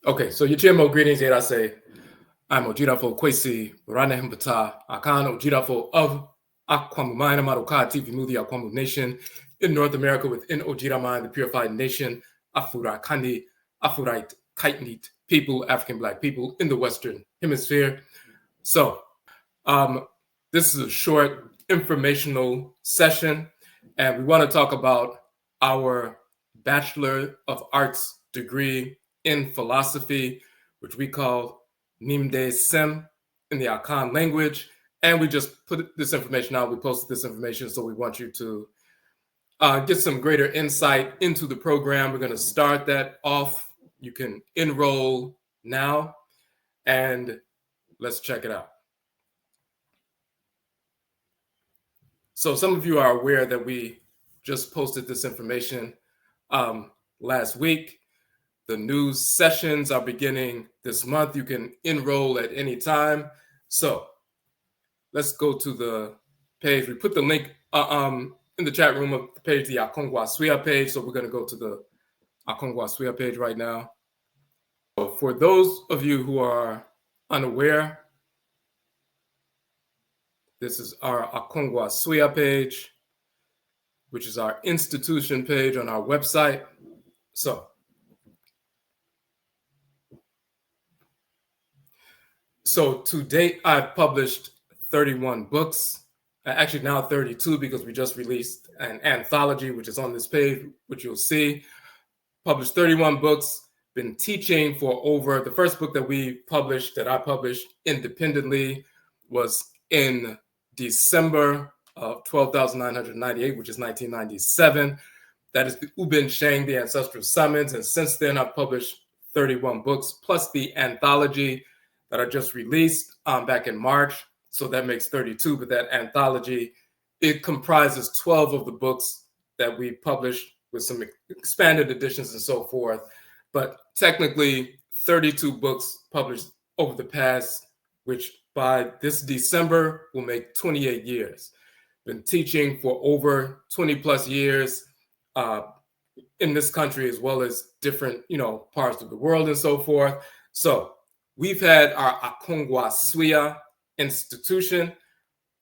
Okay, so your GMO greetings, here I say, I'm Odwirafo Kwesi, Rana Himbata, Akan Odwirafo of Akwamu Maina Maruka TV Mudi Akwamu Nation in North America within Ojiraman, the purified nation, Afurakani, Afuraitkaitnit people, African Black people in the Western Hemisphere. So, this is a short informational session, and we want to talk about our Bachelor of Arts degree in philosophy, which we call NIMDEESEM in the Akan language. And we just put this information out. We posted this information, so we want you to get some greater insight into the program. We're going to start that off. You can enroll now, and let's check it out. So some of you are aware that we just posted this information last week. The new sessions are beginning this month. You can enroll at any time. So let's go to the page. We put the link in the chat room of the page, the AKONGUASUA page. So we're going to go to the AKONGUASUA page right now. So for those of you who are unaware, this is our AKONGUASUA page, which is our institution page on our website. So to date, I've published 31 books, actually now 32 because we just released an anthology, which is on this page, which you'll see. Published 31 books, been teaching for the first book that I published independently was in December of 12,998, which is 1997. That is the Ubin Sheng, the Ancestral Summons. And since then, I've published 31 books, plus the anthology that I just released back in March. So that makes 32, but that anthology, it comprises 12 of the books that we published with some expanded editions and so forth. But technically 32 books published over the past, which by this December will make 28 years. Been teaching for over 20 plus years in this country, as well as different, parts of the world and so forth. So we've had our AKONGUASUA institution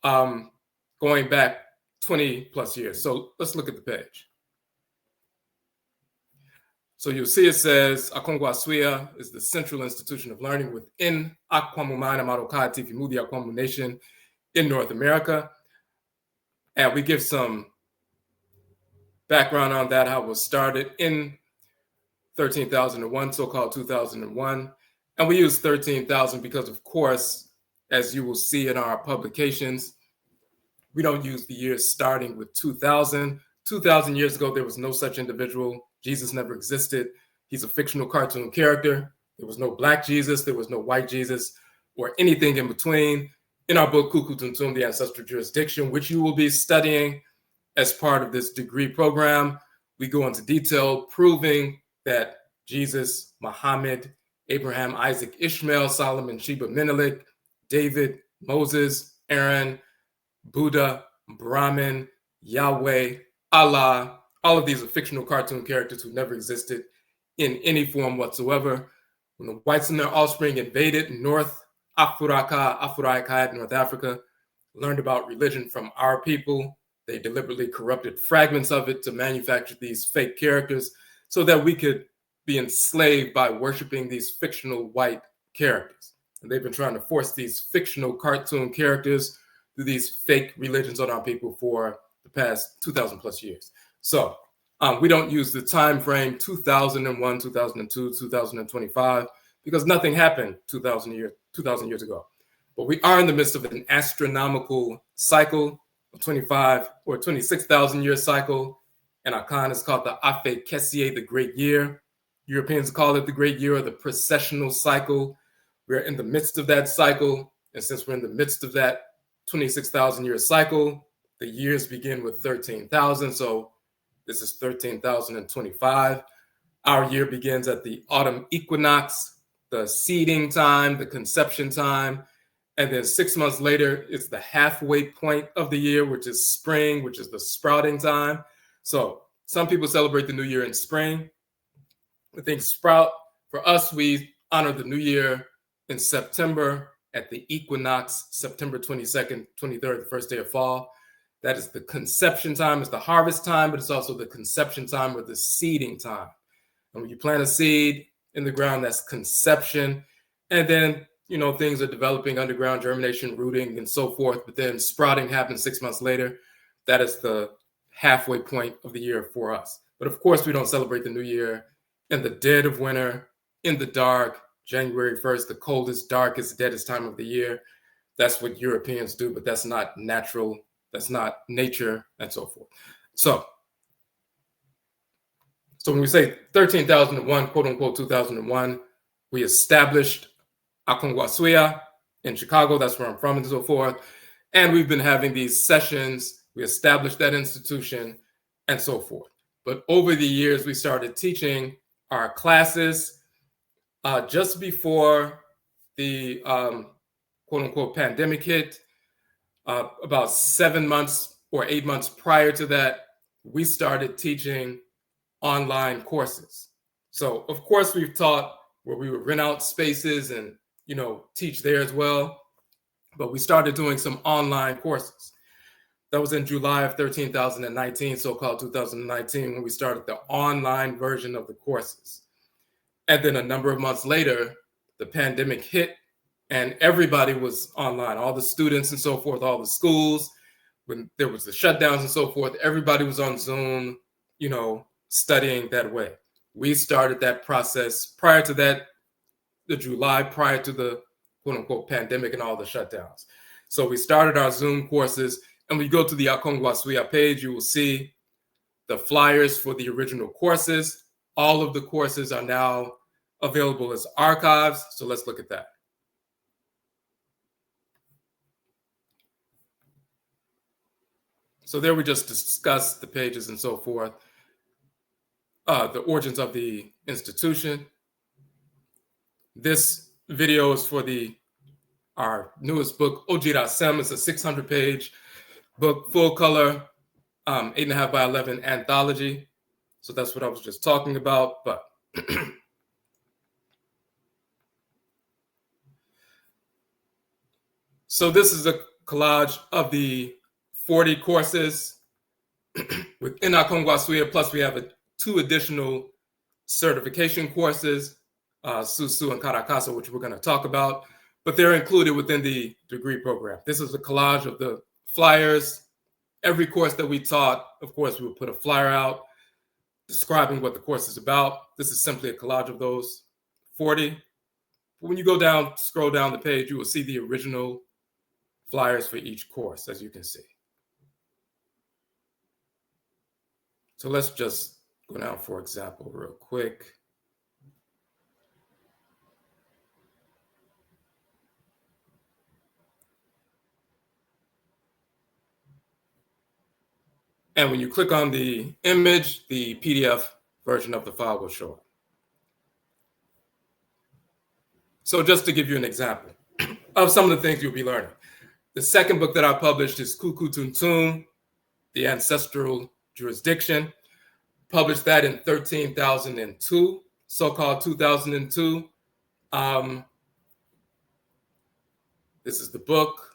going back 20 plus years. So let's look at the page. So you'll see it says AKONGUASUA is the central institution of learning within Akwamu Maina Maruka TV Mudi Akwamu Nation in North America. And we give some background on that, how it was started in 13,001, so-called 2001. And we use 13,000 because, of course, as you will see in our publications, we don't use the years starting with 2000. 2,000 years ago, there was no such individual. Jesus never existed. He's a fictional cartoon character. There was no Black Jesus. There was no white Jesus or anything in between. In our book, Kuku Tuntum, The Ancestral Jurisdiction, which you will be studying as part of this degree program, we go into detail proving that Jesus, Muhammad, Abraham, Isaac, Ishmael, Solomon, Sheba, Menelik, David, Moses, Aaron, Buddha, Brahman, Yahweh, Allah, all of these are fictional cartoon characters who never existed in any form whatsoever. When the whites and their offspring invaded North Afuraitkaitnit, North Africa, learned about religion from our people, they deliberately corrupted fragments of it to manufacture these fake characters so that we could be enslaved by worshiping these fictional white characters. And they've been trying to force these fictional cartoon characters through these fake religions on our people for the past 2,000 plus years. So we don't use the time frame 2001, 2002, 2025, because nothing happened 2,000 years ago. But we are in the midst of an astronomical cycle, a 25 or 26,000 year cycle. And Akan is called the Afuraitkaitnit, the Great Year. Europeans call it the Great Year or the precessional cycle. We're in the midst of that cycle. And since we're in the midst of that 26,000 year cycle, the years begin with 13,000. So this is 13,025. Our year begins at the autumn equinox, the seeding time, the conception time. And then 6 months later, it's the halfway point of the year, which is spring, which is the sprouting time. So some people celebrate the new year in spring. When things sprout, For us, we honor the new year in September at the equinox, September 22nd, 23rd, the first day of fall. That is the conception time, it's the harvest time, but it's also the conception time or the seeding time. And when you plant a seed in the ground, that's conception. And then, things are developing underground, germination, rooting, and so forth. But then sprouting happens 6 months later. That is the halfway point of the year for us. But of course, we don't celebrate the new year in the dead of winter, in the dark, January 1st, the coldest, darkest, deadest time of the year. That's what Europeans do, but that's not natural. That's not nature, and so forth. So when we say 13,001, quote unquote, 2001, we established AKONGUASUA in Chicago. That's where I'm from, and so forth. And we've been having these sessions. We established that institution, and so forth. But over the years, we started teaching our classes just before the quote unquote pandemic hit. About 7 months or 8 months prior to that, we started teaching online courses. So of course we've taught where we would rent out spaces and teach there as well, but we started doing some online courses. That was in July of 2019, so-called 2019, when we started the online version of the courses. And then a number of months later, the pandemic hit and everybody was online, all the students and so forth, all the schools. When there was the shutdowns and so forth, everybody was on Zoom, studying that way. We started that process prior to that, the July prior to the quote unquote pandemic and all the shutdowns. So we started our Zoom courses, and when you go to the AKONGUASUA page, you will see the flyers for the original courses. All of the courses are now available as archives. So let's look at that. So there we just discussed the pages and so forth, the origins of the institution. This video is for our newest book, Odwirafo. It's a 600-page book, full color, 8.5 by 11 anthology. So that's what I was just talking about. But so this is a collage of the 40 courses within AKONGUASUA. Plus, we have 2 additional certification courses, Susu and Karakasa, which we're going to talk about, but they're included within the degree program. This is a collage of the flyers. Every course that we taught, of course, we would put a flyer out describing what the course is about. This is simply a collage of those 40. When you go down, scroll down the page, you will see the original flyers for each course, as you can see. So let's just go down, for example, real quick. And when you click on the image, the PDF version of the file will show up. So just to give you an example of some of the things you'll be learning. The second book that I published is Kuku Tuntum, The Ancestral Jurisdiction. Published that in 13,002, so-called 2002. This is the book.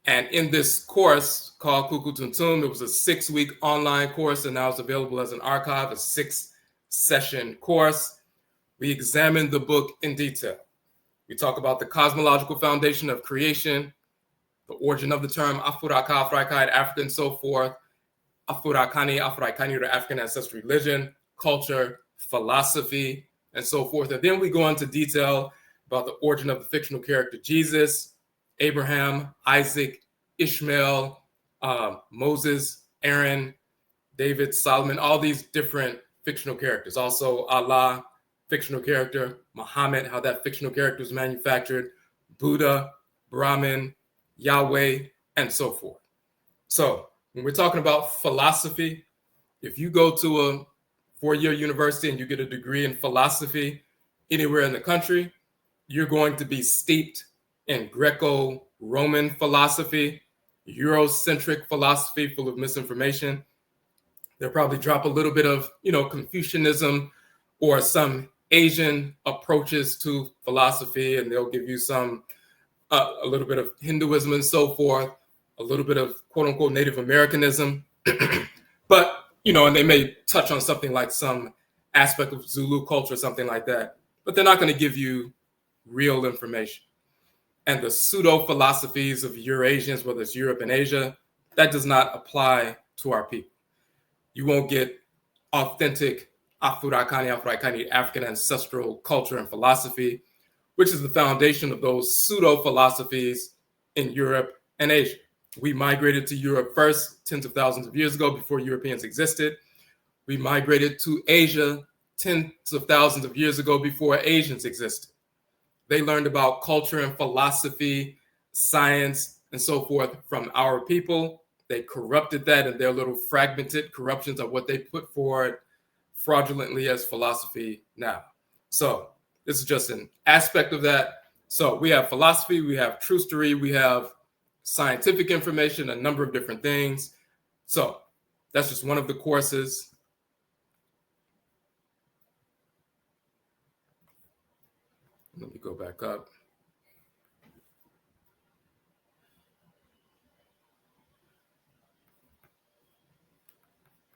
And in this course called Kuku Tuntum, it was a 6-week online course, and now it's available as an archive, a 6-session course. We examined the book in detail. We talk about the cosmological foundation of creation, the origin of the term Afuraitkaitnit, Afuraitkaitnit, African, and so forth, Afurakani, Afuraitkaitnit, or African ancestral religion, culture, philosophy, and so forth. And then we go into detail about the origin of the fictional character Jesus, Abraham, Isaac, Ishmael, Moses, Aaron, David, Solomon, all these different fictional characters. Also Allah, fictional character, Muhammad, how that fictional character was manufactured, Buddha, Brahman, Yahweh, and so forth. So when we're talking about philosophy, if you go to a 4-year university and you get a degree in philosophy anywhere in the country, you're going to be steeped in Greco-Roman philosophy, Eurocentric philosophy full of misinformation. They'll probably drop a little bit of, Confucianism or some Asian approaches to philosophy, and they'll give you some, a little bit of Hinduism and so forth, a little bit of quote unquote Native Americanism. But, and they may touch on something like some aspect of Zulu culture or something like that, but they're not going to give you real information. And the pseudo philosophies of Eurasians, whether it's Europe and Asia, that does not apply to our people. You won't get authentic Afuraitkaitnit, African ancestral culture and philosophy, which is the foundation of those pseudo philosophies in Europe and Asia. We migrated to Europe first, tens of thousands of years ago, before Europeans existed. We migrated to Asia tens of thousands of years ago, before Asians existed. They learned about culture and philosophy, science, and so forth from our people. They corrupted that in their little fragmented corruptions of what they put forward fraudulently as philosophy now. So this is just an aspect of that. So we have philosophy, we have trustery, we have scientific information, a number of different things. So that's just one of the courses. Let me go back up.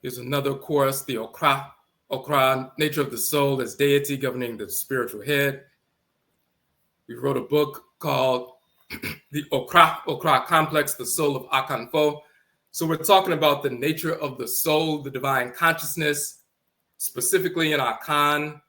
Here's another course, the Okra, Nature of the Soul as Deity Governing the Spiritual Head. We wrote a book called The Okra Complex, The Soul of Akan. So we're talking about the nature of the soul, the divine consciousness, specifically in Akan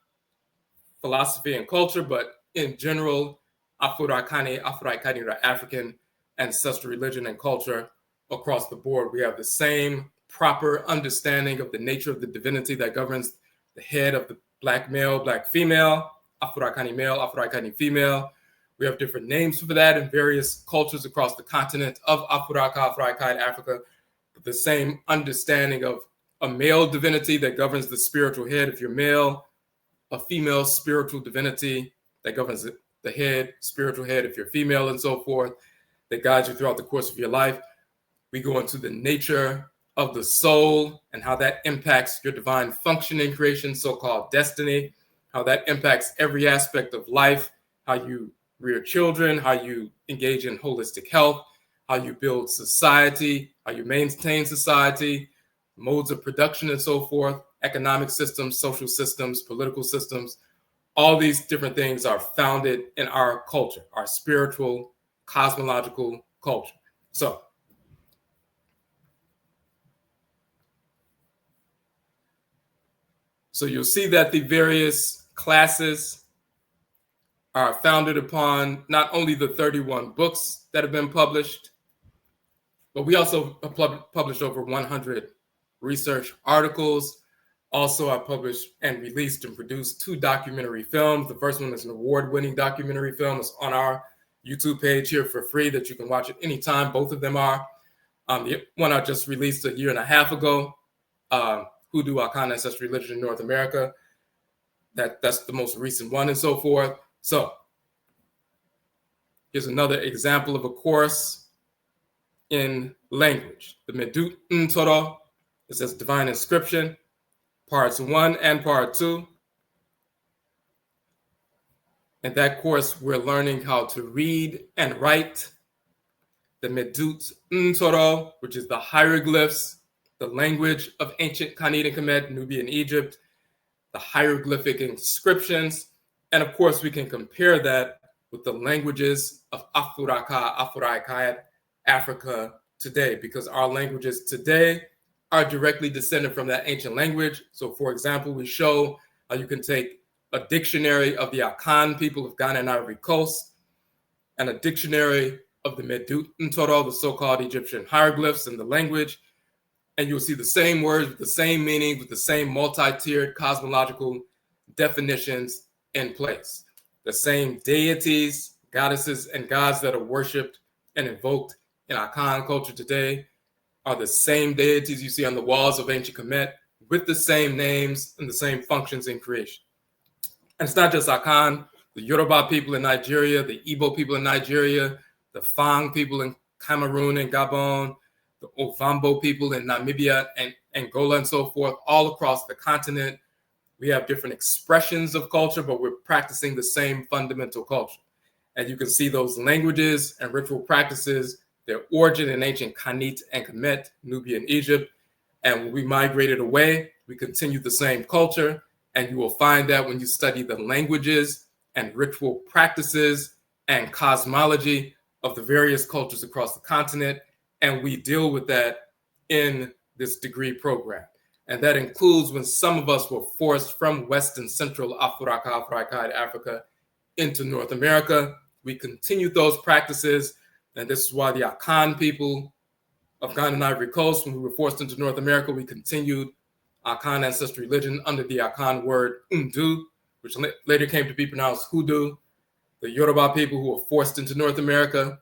philosophy and culture, but in general, Afuraitkaitnit, African ancestral religion and culture across the board. We have the same proper understanding of the nature of the divinity that governs the head of the Black male, Black female, Afurakani male, Afuraitkaitnit female. We have different names for that in various cultures across the continent of Afuraitkaitnit, Africa, but the same understanding of a male divinity that governs the spiritual head if you're male, a female spiritual divinity that governs the head, spiritual head if you're female, and so forth, that guides you throughout the course of your life. We go into the nature of the soul and how that impacts your divine function in creation, so-called destiny, how that impacts every aspect of life, how you rear children, how you engage in holistic health, how you build society, how you maintain society, modes of production and so forth, economic systems, social systems, political systems. All these different things are founded in our culture, our spiritual, cosmological culture. So you'll see that the various classes are founded upon not only the 31 books that have been published, but we also have published over 100 research articles. Also, I published and released and produced 2 documentary films. The first one is an award-winning documentary film. It's on our YouTube page here for free that you can watch at any time. Both of them are. The one I just released a year and a half ago, Hoodoo, Akan Ancestral Religion in North America. That's the most recent one and so forth. So here's another example of a course in language. The Medut Ntoro, it says Divine Inscription, parts 1 and part 2. In that course, we're learning how to read and write the Medut Ntoro, which is the hieroglyphs, the language of ancient Khanid and Kemet, Nubia and Egypt, the hieroglyphic inscriptions. And of course, we can compare that with the languages of Afuraitkaitnit, Africa today, because our languages today are directly descended from that ancient language. So for example, we show how you can take a dictionary of the Akan people of Ghana and Ivory Coast and a dictionary of the Medut Ntoro, the so-called Egyptian hieroglyphs and the language, and you'll see the same words with the same meaning, with the same multi-tiered cosmological definitions in place. The same deities, goddesses, and gods that are worshipped and invoked in Akan culture today are the same deities you see on the walls of ancient Kemet, with the same names and the same functions in creation. And it's not just Akan, the Yoruba people in Nigeria, the Igbo people in Nigeria, the Fang people in Cameroon and Gabon, the Ovambo people in Namibia and Angola and so forth, all across the continent. We have different expressions of culture, but we're practicing the same fundamental culture. And you can see those languages and ritual practices, their origin in ancient Kanit and Kemet, Nubia and Egypt. And when we migrated away, we continued the same culture. And you will find that when you study the languages and ritual practices and cosmology of the various cultures across the continent. And we deal with that in this degree program. And that includes when some of us were forced from West and Central Afuraitkaitnit Africa into North America. We continued those practices. And this is why the Akan people of Ghana and Ivory Coast, when we were forced into North America, we continued Akan ancestral religion under the Akan word Undu, which later came to be pronounced Hoodoo. The Yoruba people who were forced into North America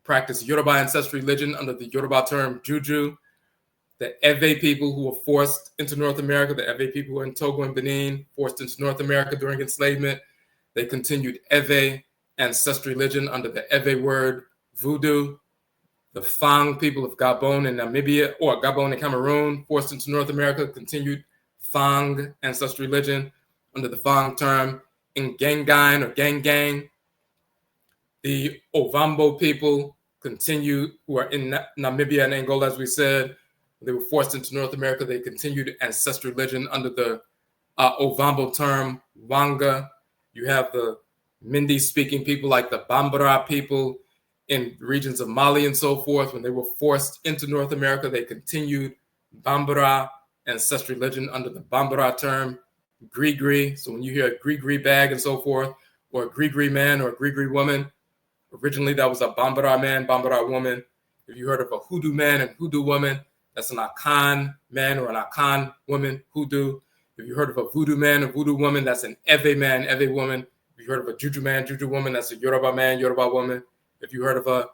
practiced Yoruba ancestral religion under the Yoruba term Juju. The Ewe people who were forced into North America, the Ewe people who were in Togo and Benin, forced into North America during enslavement, they continued Ewe ancestral religion under the Ewe word Voodoo. The Fang people of Gabon and Namibia, or Gabon and Cameroon, forced into North America, continued Fang ancestral religion under the Fang term Ngengan or Gang. The Ovambo people continued, who are in Namibia and Angola, as we said. They were forced into North America. They continued ancestral religion under the Ovambo term Wanga. You have the Mindi-speaking people like the Bambara people in regions of Mali and so forth. When they were forced into North America, they continued Bambara ancestral religion under the Bambara term Grigri. So when you hear a Grigri bag and so forth, or a Grigri man or a Grigri woman, originally that was a Bambara man, Bambara woman. If you heard of a Hoodoo man and Hoodoo woman, that's an Akan man or an Akan woman, Hoodoo. If you heard of a Voodoo man or Voodoo woman, that's an Ewe man, Ewe woman. If you heard of a Juju man, Juju woman, that's a Yoruba man, Yoruba woman. If you heard of a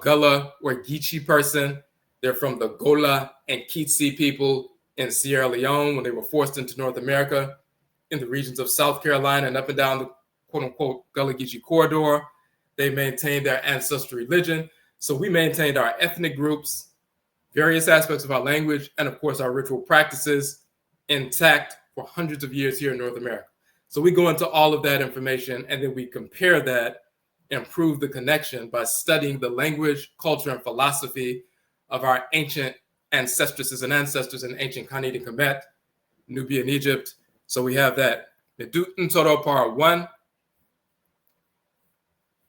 Gullah or Geechee person, they're from the Gola and Kitsi people in Sierra Leone when they were forced into North America in the regions of South Carolina and up and down the quote-unquote Gullah Geechee corridor. They maintained their ancestral religion. So we maintained our ethnic groups, various aspects of our language, and of course our ritual practices intact for hundreds of years here in North America. So we go into all of that information and then we compare that and prove the connection by studying the language, culture, and philosophy of our ancient ancestresses and ancestors in ancient Kanit and Kemet, Nubia and Egypt. So we have that Medut Toro Part 1,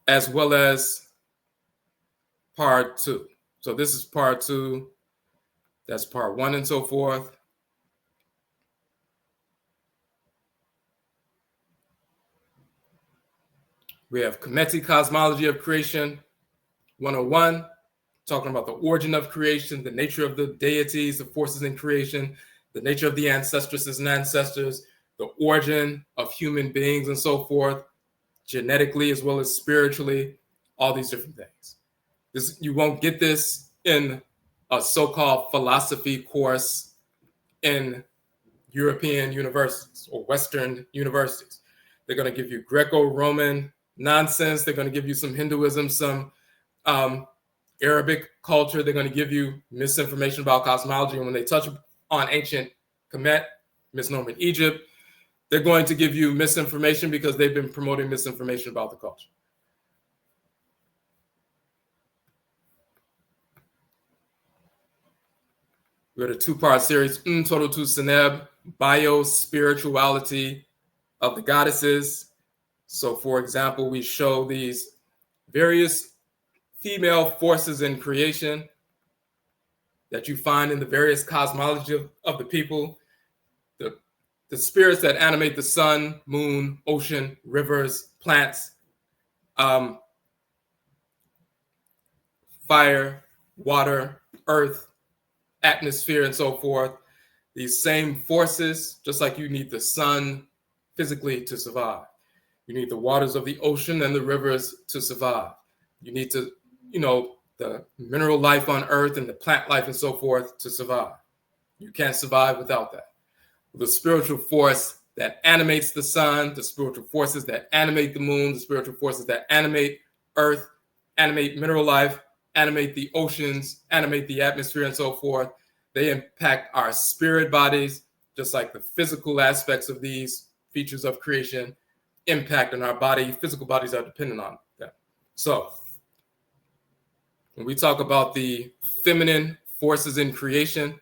as well as Part 2. So this is Part 2, that's Part 1 and so forth. We have Kemetic Cosmology of Creation 101, talking about the origin of creation, the nature of the deities, the forces in creation, the nature of the ancestresses and ancestors, the origin of human beings and so forth, genetically as well as spiritually, all these different things. You won't get this in a so-called philosophy course in European universities or Western universities. They're going to give you Greco-Roman nonsense. They're going to give you some Hinduism, some Arabic culture. They're going to give you misinformation about cosmology. And when they touch on ancient Kemet, misnomer Egypt, they're going to give you misinformation because they've been promoting misinformation about the culture. We had a two-part series, Total to Seneb, Bio-Spirituality of the Goddesses. So, for example, we show these various female forces in creation that you find in the various cosmology of the people, the spirits that animate the sun, moon, ocean, rivers, plants, fire, water, earth, atmosphere, and so forth. These same forces, just like you need the sun physically to survive. You need the waters of the ocean and the rivers to survive. You need to, the mineral life on earth and the plant life and so forth to survive. You can't survive without that. The spiritual force that animates the sun, the spiritual forces that animate the moon, the spiritual forces that animate earth, animate mineral life, animate the oceans, animate the atmosphere, and so forth. They impact our spirit bodies, just like the physical aspects of these features of creation impact on our body. Physical bodies are dependent on them. So when we talk about the feminine forces in creation,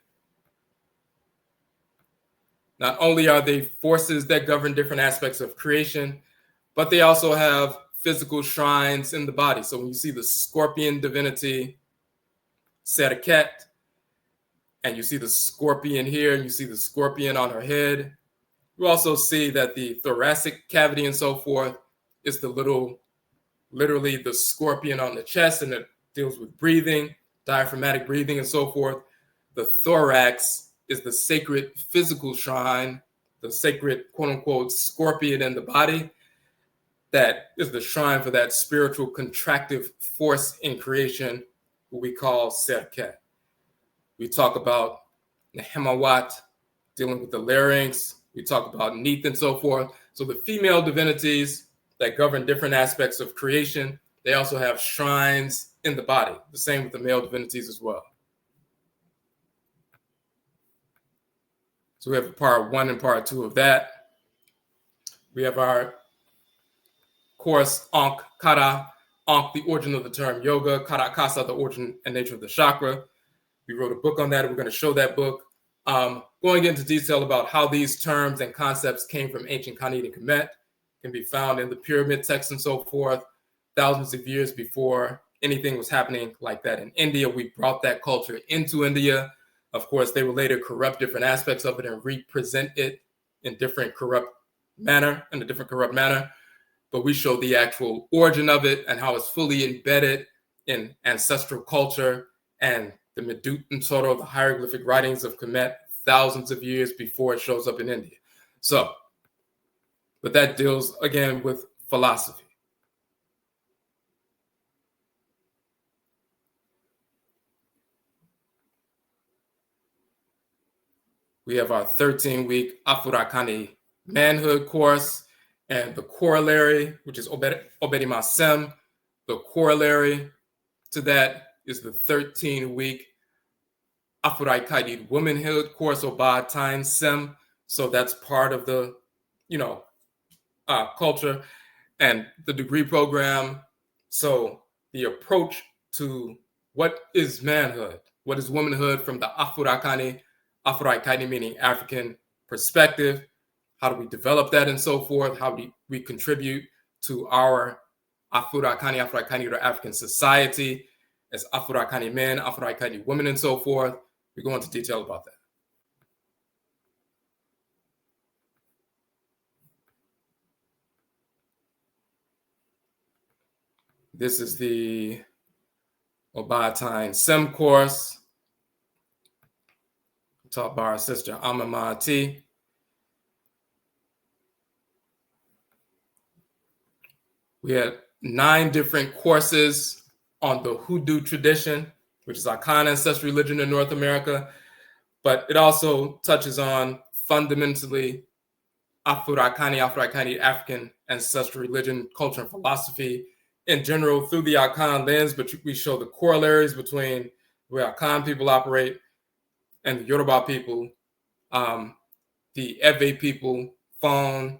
not only are they forces that govern different aspects of creation, but they also have physical shrines in the body. So when you see the scorpion divinity, Serket, and you see the scorpion here, and you see the scorpion on her head, you also see that the thoracic cavity and so forth is literally the scorpion on the chest, and it deals with breathing, diaphragmatic breathing, and so forth. The thorax is the sacred physical shrine, the sacred quote unquote scorpion in the body. That is the shrine for that spiritual contractive force in creation, what we call Serket. We talk about the Hemawat, dealing with the larynx. We talk about Neith and so forth. So the female divinities that govern different aspects of creation, they also have shrines in the body. The same with the male divinities as well. So we have part 1 and part 2 of that. We have our course Ankh Kara, Ankh, the origin of the term yoga, Kara Kasa, the origin and nature of the chakra. We wrote a book on that. We're going to show that book, going into detail about how these terms and concepts came from ancient Khanid and Kemet, can be found in the pyramid texts and so forth, thousands of years before anything was happening like that in India. We brought that culture into India. Of course, they will later corrupt different aspects of it and represent it in a different corrupt manner. But we show the actual origin of it and how it's fully embedded in ancestral culture and the Medut and Toro, the hieroglyphic writings of Kemet, thousands of years before it shows up in India. So, but that deals again with philosophy. We have our 13-week Afurakani manhood course, and the corollary, which is Odwirafo. The corollary to that is the 13-week Afuraitkaitnit womanhood course, Sem. So that's part of the, culture and the degree program. So the approach to what is manhood, what is womanhood from the Afuraitkaitnit meaning African perspective. How do we develop that and so forth? How do we contribute to our Afuraitkaitnit or African society as Afurakani men, Afuraitkaitnit women, and so forth? We go into detail about that. This is the Obatine Sem course, taught by our sister Amamati. We had 9 different courses on the Hoodoo tradition, which is Akan ancestral religion in North America, but it also touches on fundamentally Afuraitkaitnit, African ancestral religion, culture, and philosophy in general through the Akan lens, but we show the corollaries between where Akan people operate and the Yoruba people, the Ewe people, Fon,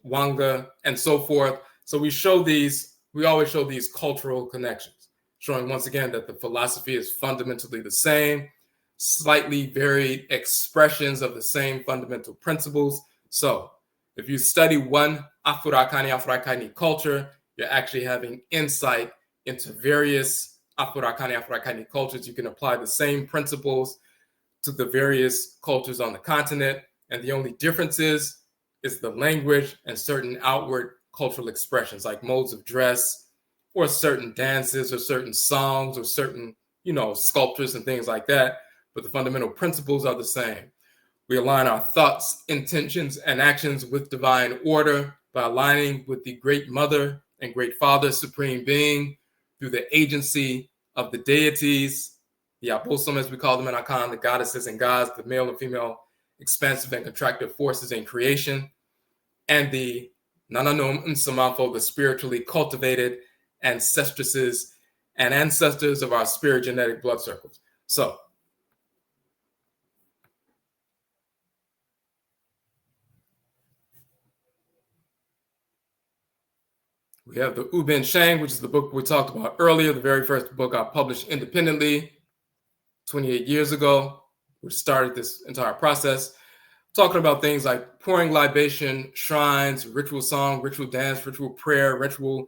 Wanga, and so forth. So we always show these cultural connections, showing once again that the philosophy is fundamentally the same, slightly varied expressions of the same fundamental principles. So if you study one Afuraitkaitnit culture, you're actually having insight into various Afuraitkaitnit cultures. You can apply the same principles to the various cultures on the continent. And the only difference is the language and certain outward cultural expressions like modes of dress or certain dances or certain songs or certain, sculptures and things like that. But the fundamental principles are the same. We align our thoughts, intentions, and actions with divine order by aligning with the Great Mother and Great Father, Supreme Being, through the agency of the deities, the Abosom, as we call them in Akan, the goddesses and gods, the male and female expansive and contractive forces in creation, and the Nananom Nsamafo, the spiritually cultivated ancestresses and ancestors of our spirit genetic blood circles. So we have the Uben Shang, which is the book we talked about earlier, the very first book I published independently 28 years ago, which started this entire process, talking about things like pouring libation, shrines, ritual song, ritual dance, ritual prayer, ritual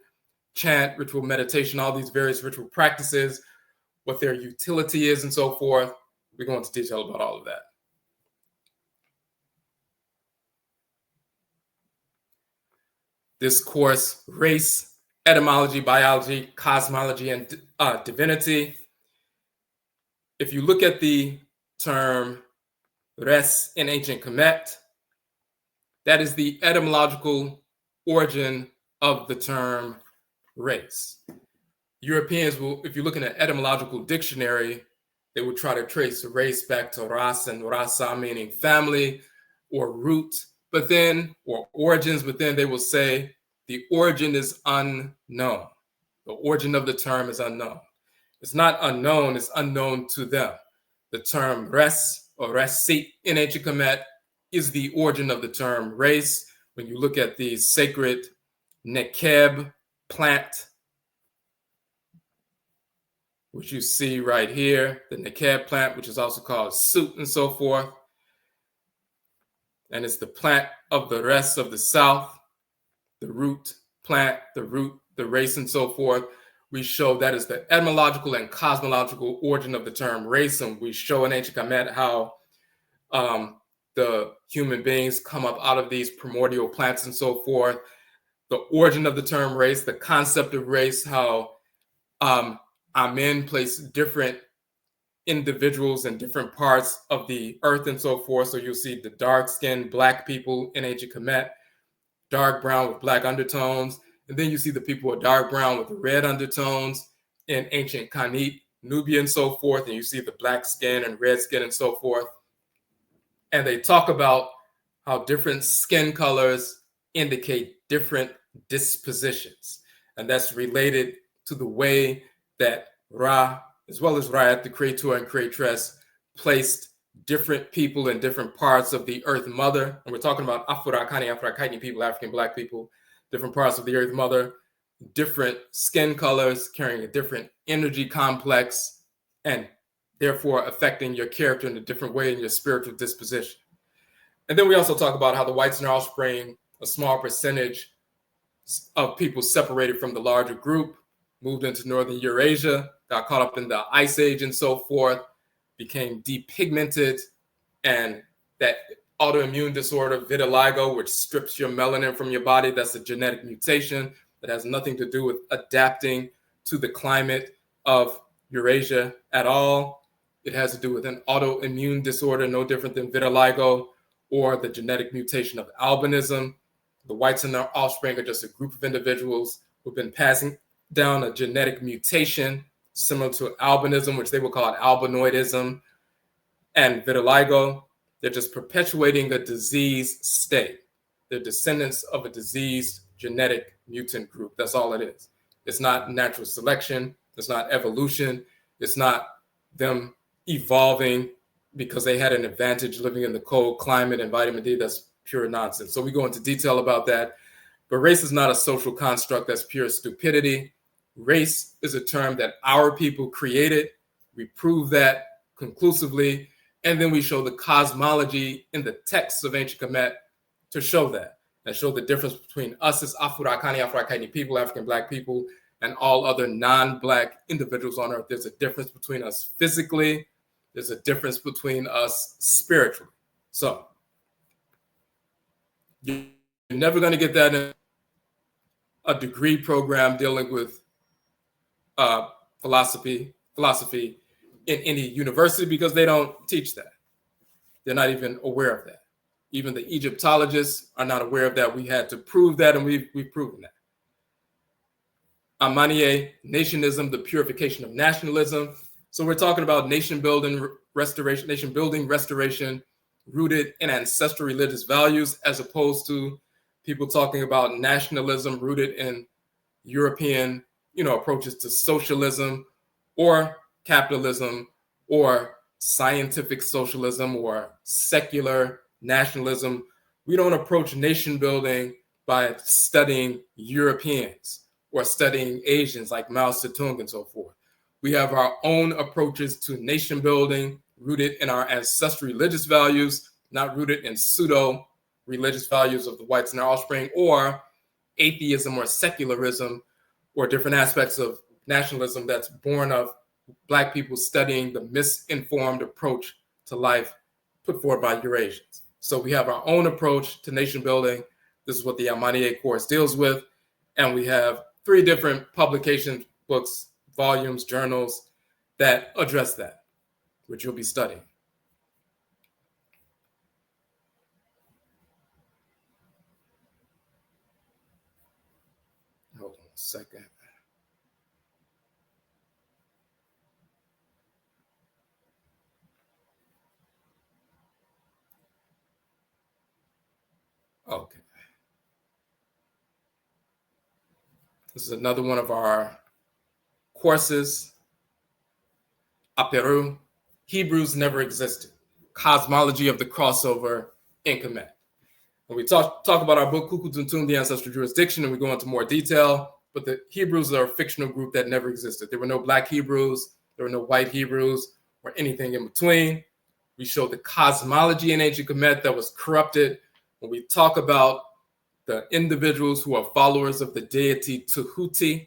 chant, ritual meditation, all these various ritual practices, what their utility is, and so forth. We go into detail about all of that. This course, race, etymology, biology, cosmology, and divinity. If you look at the term res in ancient Kemet, that is the etymological origin of the term race. Europeans will, if you look in an etymological dictionary, they will try to trace race back to ras and rasa, meaning family or root, but then, or origins, but then they will say the origin is unknown. The origin of the term is unknown. It's not unknown, it's unknown to them. The term res or resi in ancient Kemet is the origin of the term race. When you look at the sacred nekeb plant, which you see right here, the nekeb plant, which is also called sut and so forth. And it's the plant of the rest of the South, the root plant, the root, the race, and so forth. We show that is the etymological and cosmological origin of the term race. And we show in ancient Kemet how the human beings come up out of these primordial plants and so forth. The origin of the term race, the concept of race, how Amen place different individuals in different parts of the earth and so forth. So you'll see the dark-skinned black people in ancient Kemet, dark brown with black undertones. And then you see the people who are dark brown with red undertones in ancient Kanit, Nubia, and so forth. And you see the black skin and red skin and so forth. And they talk about how different skin colors indicate different dispositions. And that's related to the way that Ra, as well as Ra'at, the creator and creatress, placed different people in different parts of the Earth Mother. And we're talking about Afurakani, Afuraitkaitnit people, African Black people, different parts of the Earth Mother, different skin colors, carrying a different energy complex, and therefore affecting your character in a different way in your spiritual disposition. And then we also talk about how the whites and their offspring, a small percentage of people separated from the larger group, moved into northern Eurasia, got caught up in the Ice Age and so forth, became depigmented, and that autoimmune disorder, vitiligo, which strips your melanin from your body, that's a genetic mutation that has nothing to do with adapting to the climate of Eurasia at all. It has to do with an autoimmune disorder, no different than vitiligo or the genetic mutation of albinism. The whites and their offspring are just a group of individuals who've been passing down a genetic mutation similar to albinism, which they will call albinoidism, and vitiligo. They're just perpetuating a disease state. They're descendants of a diseased genetic mutant group. That's all it is. It's not natural selection. It's not evolution. It's not them evolving because they had an advantage living in the cold climate and vitamin D. That's pure nonsense. So we go into detail about that. But race is not a social construct. That's pure stupidity. Race is a term that our people created. We prove that conclusively. And then we show the cosmology in the texts of ancient Kemet to show that, and show the difference between us as Afurakani, Afuraitkaitnit people, African Black people, and all other non-Black individuals on earth. There's a difference between us physically. There's a difference between us spiritually. So you're never going to get that in a degree program dealing with philosophy in any university, because they don't teach that. They're not even aware of that. Even the Egyptologists are not aware of that. We had to prove that, and we've proven that. Amaniye, nationism, the purification of nationalism. So we're talking about nation building restoration rooted in ancestral religious values, as opposed to people talking about nationalism rooted in European approaches to socialism or capitalism or scientific socialism or secular nationalism. We don't approach nation building by studying Europeans or studying Asians like Mao Zedong and so forth. We have our own approaches to nation building rooted in our ancestral religious values, not rooted in pseudo religious values of the whites and their offspring, or atheism or secularism or different aspects of nationalism that's born of Black people studying the misinformed approach to life put forward by Eurasians. So we have our own approach to nation building. This is what the Almanier course deals with. And we have 3 different publications, books, volumes, journals that address that, which you'll be studying. Hold on a second. Okay. This is another one of our courses. Aperu, Hebrews never existed. Cosmology of the crossover in Kemet. When we talk about our book, Kukutuntum, the Ancestral Jurisdiction, and we go into more detail, but the Hebrews are a fictional group that never existed. There were no Black Hebrews, there were no white Hebrews, or anything in between. We show the cosmology in ancient Kemet that was corrupted. When we talk about the individuals who are followers of the deity Tehuti,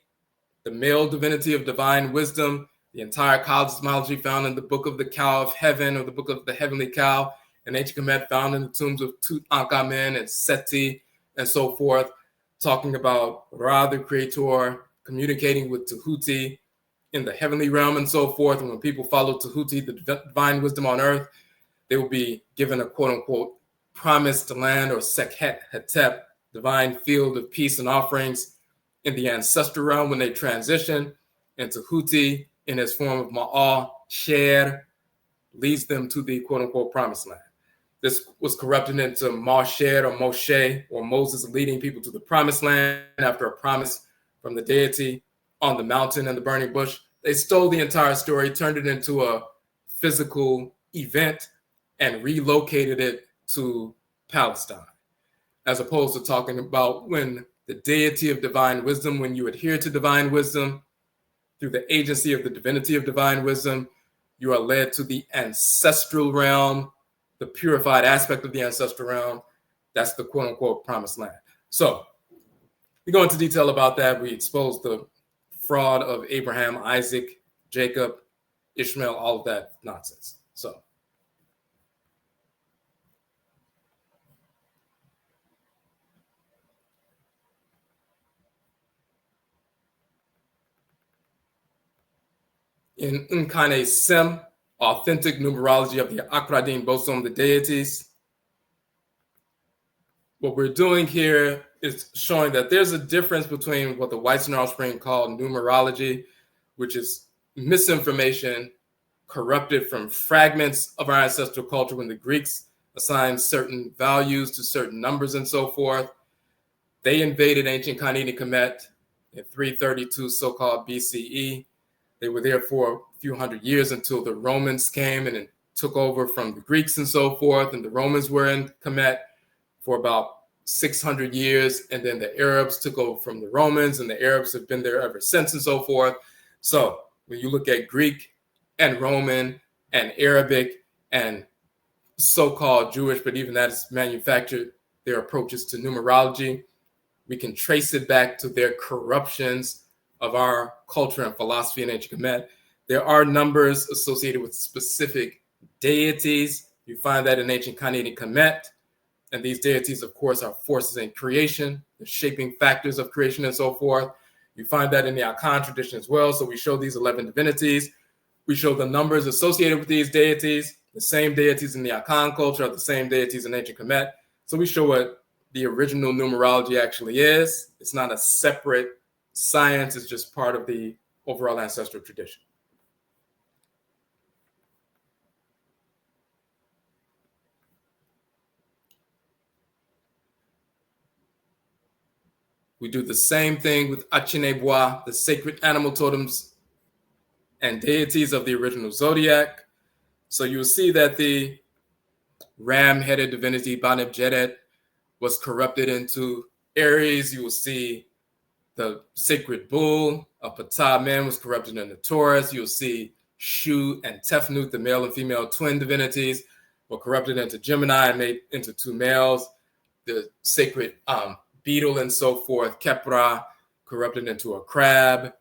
the male divinity of divine wisdom, the entire cosmology found in the Book of the Cow of Heaven or the Book of the Heavenly Cow, and ancient Kemet found in the tombs of Tutankhamen and Seti and so forth, talking about Ra, the creator, communicating with Tehuti in the heavenly realm and so forth. And when people follow Tehuti, the divine wisdom on earth, they will be given a quote unquote promised land or Sekhet Hetep, divine field of peace and offerings in the ancestral realm when they transition. And Tehuti, in his form of Ma'al, Sher, leads them to the quote unquote promised land. This was corrupted into Moshe or Moshe, or Moses leading people to the promised land after a promise from the deity on the mountain and the burning bush. They stole the entire story, turned it into a physical event, and relocated it to Palestine, as opposed to talking about when the deity of divine wisdom, when you adhere to divine wisdom through the agency of the divinity of divine wisdom, you are led to the ancestral realm, the purified aspect of the ancestral realm. That's the quote unquote promised land. So we go into detail about that. We expose the fraud of Abraham, Isaac, Jacob, Ishmael, all of that nonsense. So in NIMDEESEM, authentic numerology of the Akradin bosom, the deities, what we're doing here is showing that there's a difference between what the whites and their offspring call numerology, which is misinformation corrupted from fragments of our ancestral culture when the Greeks assigned certain values to certain numbers and so forth. They invaded ancient Kanini Kemet in 332 so-called BCE. They were there for a few hundred years until the Romans came and took over from the Greeks and so forth. And the Romans were in Kemet for about 600 years. And then the Arabs took over from the Romans, and the Arabs have been there ever since and so forth. So when you look at Greek and Roman and Arabic and so-called Jewish, but even that is manufactured, their approaches to numerology, we can trace it back to their corruptions of our culture and philosophy in ancient Kemet. There are numbers associated with specific deities. You find that in ancient Canadian Kemet. And these deities, of course, are forces in creation, the shaping factors of creation and so forth. You find that in the Akan tradition as well. So we show these 11 divinities. We show the numbers associated with these deities. The same deities in the Akan culture are the same deities in ancient Kemet. So we show what the original numerology actually is. It's not a separate science, it's just part of the overall ancestral tradition. We do the same thing with Achinebwa, the sacred animal totems and deities of the original zodiac. So you'll see that the ram-headed divinity Baneb Jedet was corrupted into Aries. You will see the sacred bull of Ptah Man was corrupted into Taurus. You'll see Shu and Tefnut, the male and female twin divinities, were corrupted into Gemini and made into two males. The sacred beetle and so forth, Kepra, corrupted into a crab.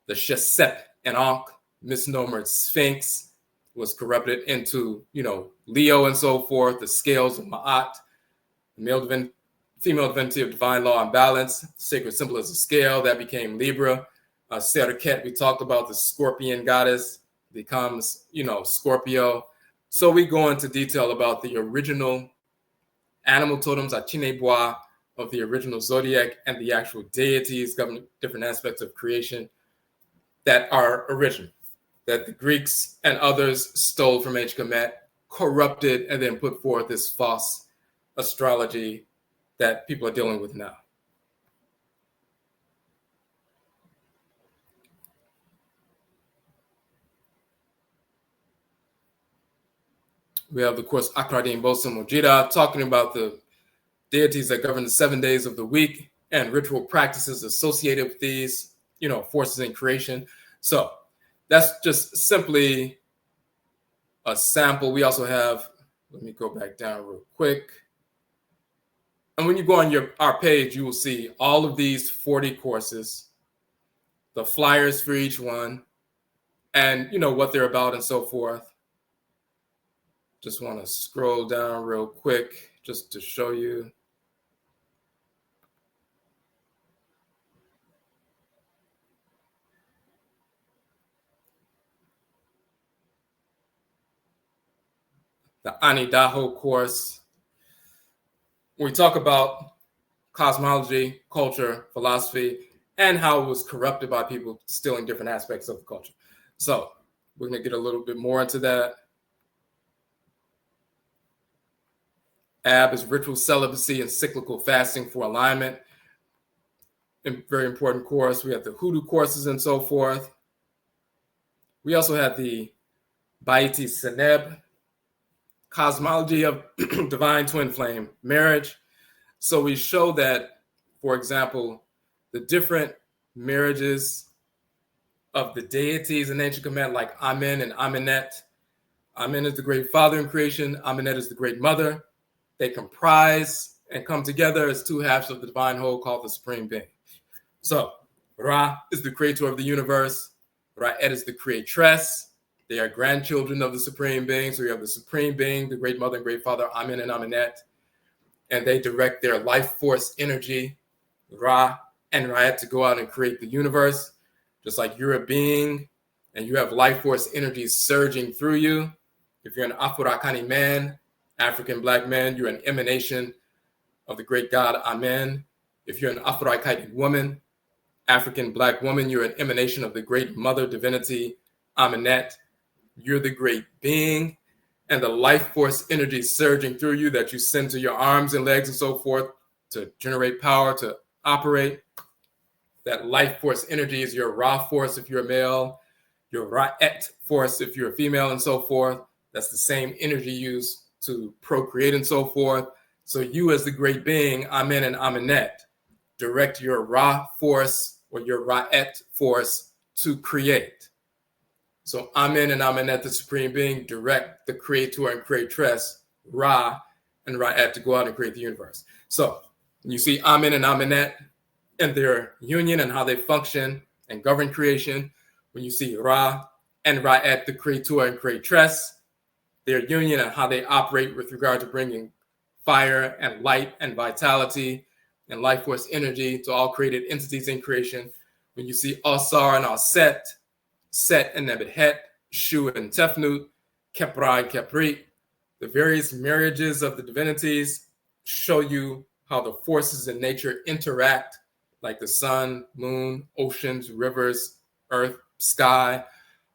The Shesep and Ankh, misnomered Sphinx, was corrupted into, Leo and so forth. The scales of Ma'at, the female divinity of divine law and balance, sacred symbol as a scale, that became Libra. Serket, we talked about the scorpion goddess, becomes, Scorpio. So we go into detail about the original animal totems, Achinebwa, of the original zodiac, and the actual deities governing different aspects of creation that are original, that the Greeks and others stole from ancient Kemet, corrupted, and then put forth this false astrology that people are dealing with now. We have, of course, Akradim Bosum Ojida, talking about the deities that govern the 7 days of the week and ritual practices associated with these, forces in creation. So that's just simply a sample. We also have, let me go back down real quick. And when you go on our page, you will see all of these 40 courses, the flyers for each one, and what they're about and so forth. Just want to scroll down real quick just to show you. The Anidaho course. We talk about cosmology, culture, philosophy, and how it was corrupted by people stealing different aspects of the culture. So we're going to get a little bit more into that. Ab is ritual celibacy and cyclical fasting for alignment. A very important course. We have the hoodoo courses and so forth. We also have the Baiti Seneb, cosmology of divine twin flame marriage. So we show that, for example, the different marriages of the deities in ancient Kemet, like Amen and Amenet. Amen is the great father in creation. Amenet is the great mother. They comprise and come together as two halves of the divine whole called the Supreme Being. So Ra is the creator of the universe. Ra'et is the creatress. They are grandchildren of the Supreme Being. So you have the Supreme Being, the great mother and great father, Amen and Amenet. And they direct their life force energy, Ra and Ra'et, to go out and create the universe. Just like you're a being and you have life force energy surging through you. If you're an Afurakani man, African black man, you're an emanation of the great God, Amen. If you're an Afuraitkaitnit woman, African black woman, you're an emanation of the great mother divinity, Amenet. You're the great being, and the life force energy surging through you that you send to your arms and legs and so forth to generate power, to operate. That life force energy is your Ra force if you're a male, your Ra'et force if you're a female and so forth. That's the same energy used to procreate and so forth. So you as the great being, Amen and Amenet, direct your Ra force or your Ra'et force to create. So Amen and Amenet, the Supreme Being, direct the creator and creatress, Ra and Ra'et, to go out and create the universe. So you see Amen and Amenet and their union and how they function and govern creation. When you see Ra and Ra'et, the creator and creatress, their union and how they operate with regard to bringing fire and light and vitality and life force energy to all created entities in creation. When you see Asar and Aset, Set and Nebuhet, Shu and Tefnut, Kepra and Kepri, the various marriages of the divinities show you how the forces in nature interact, like the sun, moon, oceans, rivers, earth, sky,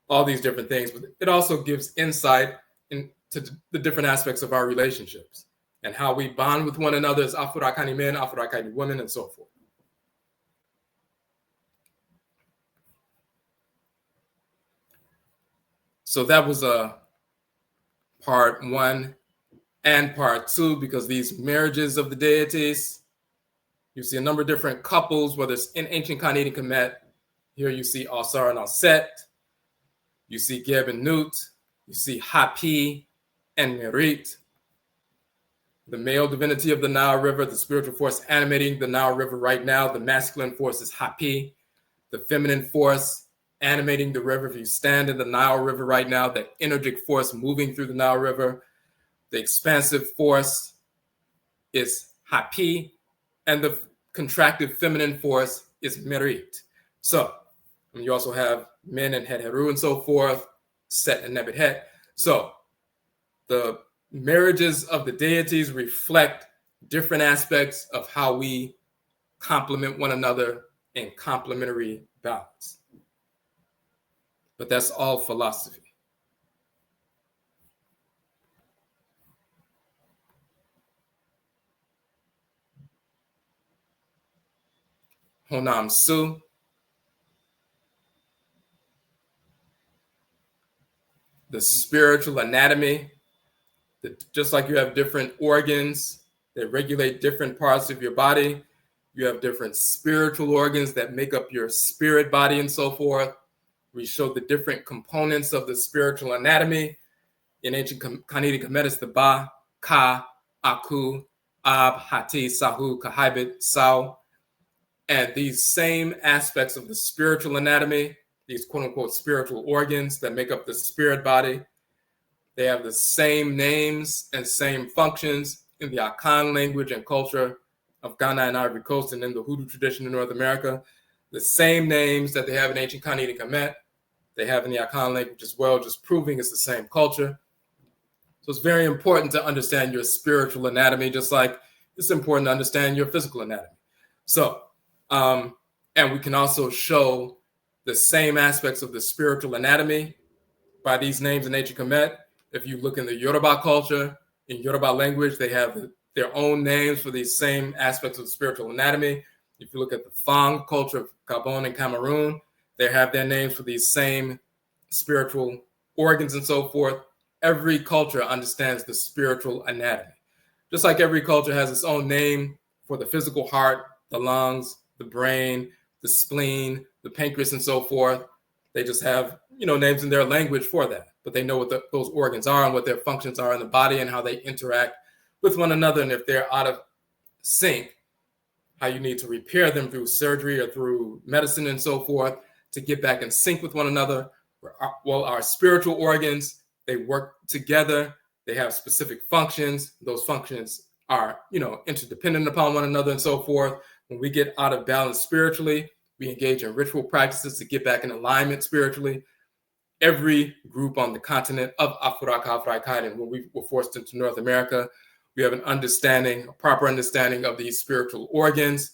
all these different things. But it also gives insight into the different aspects of our relationships and how we bond with one another as Afurakani men, Afuraitkaitnit women, and so forth. So that was a part 1 and part 2, because these marriages of the deities, you see a number of different couples, whether it's in ancient Khanate and Kemet. Here you see Alsar and Alset. You see Geb and Nut. You see Hapi and Merit. The male divinity of the Nile River, the spiritual force animating the Nile River right now. The masculine force is Hapi. The feminine force animating the river. If you stand in the Nile River right now, that energetic force moving through the Nile River, the expansive force is Hapi, and the contractive feminine force is Merit. So you also have Men and Het Heru and so forth, Set and Nebet Het. So the marriages of the deities reflect different aspects of how we complement one another in complementary balance. But that's all philosophy. Honam Su, the spiritual anatomy, just like you have different organs that regulate different parts of your body, you have different spiritual organs that make up your spirit body and so forth. We show the different components of the spiritual anatomy. In ancient Khanate Kemet, it's the Ba, Ka, Aku, Ab, Hati, Sahu, Kahibit, Sau. And these same aspects of the spiritual anatomy, these quote unquote spiritual organs that make up the spirit body, they have the same names and same functions in the Akan language and culture of Ghana and Ivory Coast, and in the Hoodoo tradition in North America. The same names that they have in ancient Khanate Kemet, they have in the Akan language as well, just proving it's the same culture. So it's very important to understand your spiritual anatomy, just like it's important to understand your physical anatomy. So, and we can also show the same aspects of the spiritual anatomy by these names in ancient Kemet. If you look in the Yoruba culture, in Yoruba language, they have their own names for these same aspects of the spiritual anatomy. If you look at the Fang culture of Gabon and Cameroon, they have their names for these same spiritual organs and so forth. Every culture understands the spiritual anatomy. Just like every culture has its own name for the physical heart, the lungs, the brain, the spleen, the pancreas, and so forth. They just have, names in their language for that, but they know what those organs are and what their functions are in the body and how they interact with one another. And if they're out of sync, how you need to repair them through surgery or through medicine and so forth to get back in sync with one another. Well, our spiritual organs, they work together. They have specific functions. Those functions are, interdependent upon one another and so forth. When we get out of balance spiritually, we engage in ritual practices to get back in alignment spiritually. Every group on the continent of Afuraitkaitnit, when we were forced into North America, we have a proper understanding of these spiritual organs.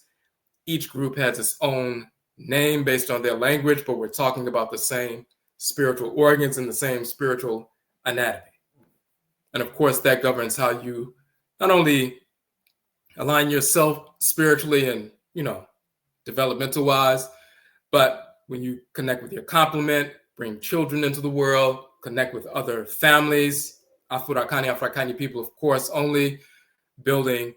Each group has its own name based on their language, but we're talking about the same spiritual organs and the same spiritual anatomy. And of course, that governs how you not only align yourself spiritually and, developmental wise, but when you connect with your complement, bring children into the world, connect with other families, Afuraitkaitnit people, of course, only building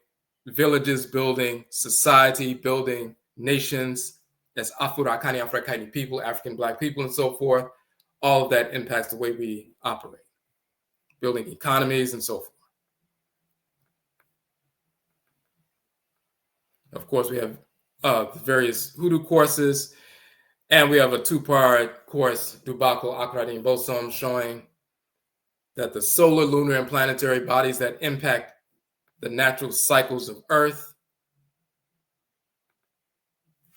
villages, building society, building nations as Afuraitkaitnit people, African Black people, and so forth. All of that impacts the way we operate, building economies and so forth. Of course, we have various hoodoo courses, and we have a 2-part course, Dubako Akradi Bosom, showing that the solar, lunar, and planetary bodies that impact the natural cycles of Earth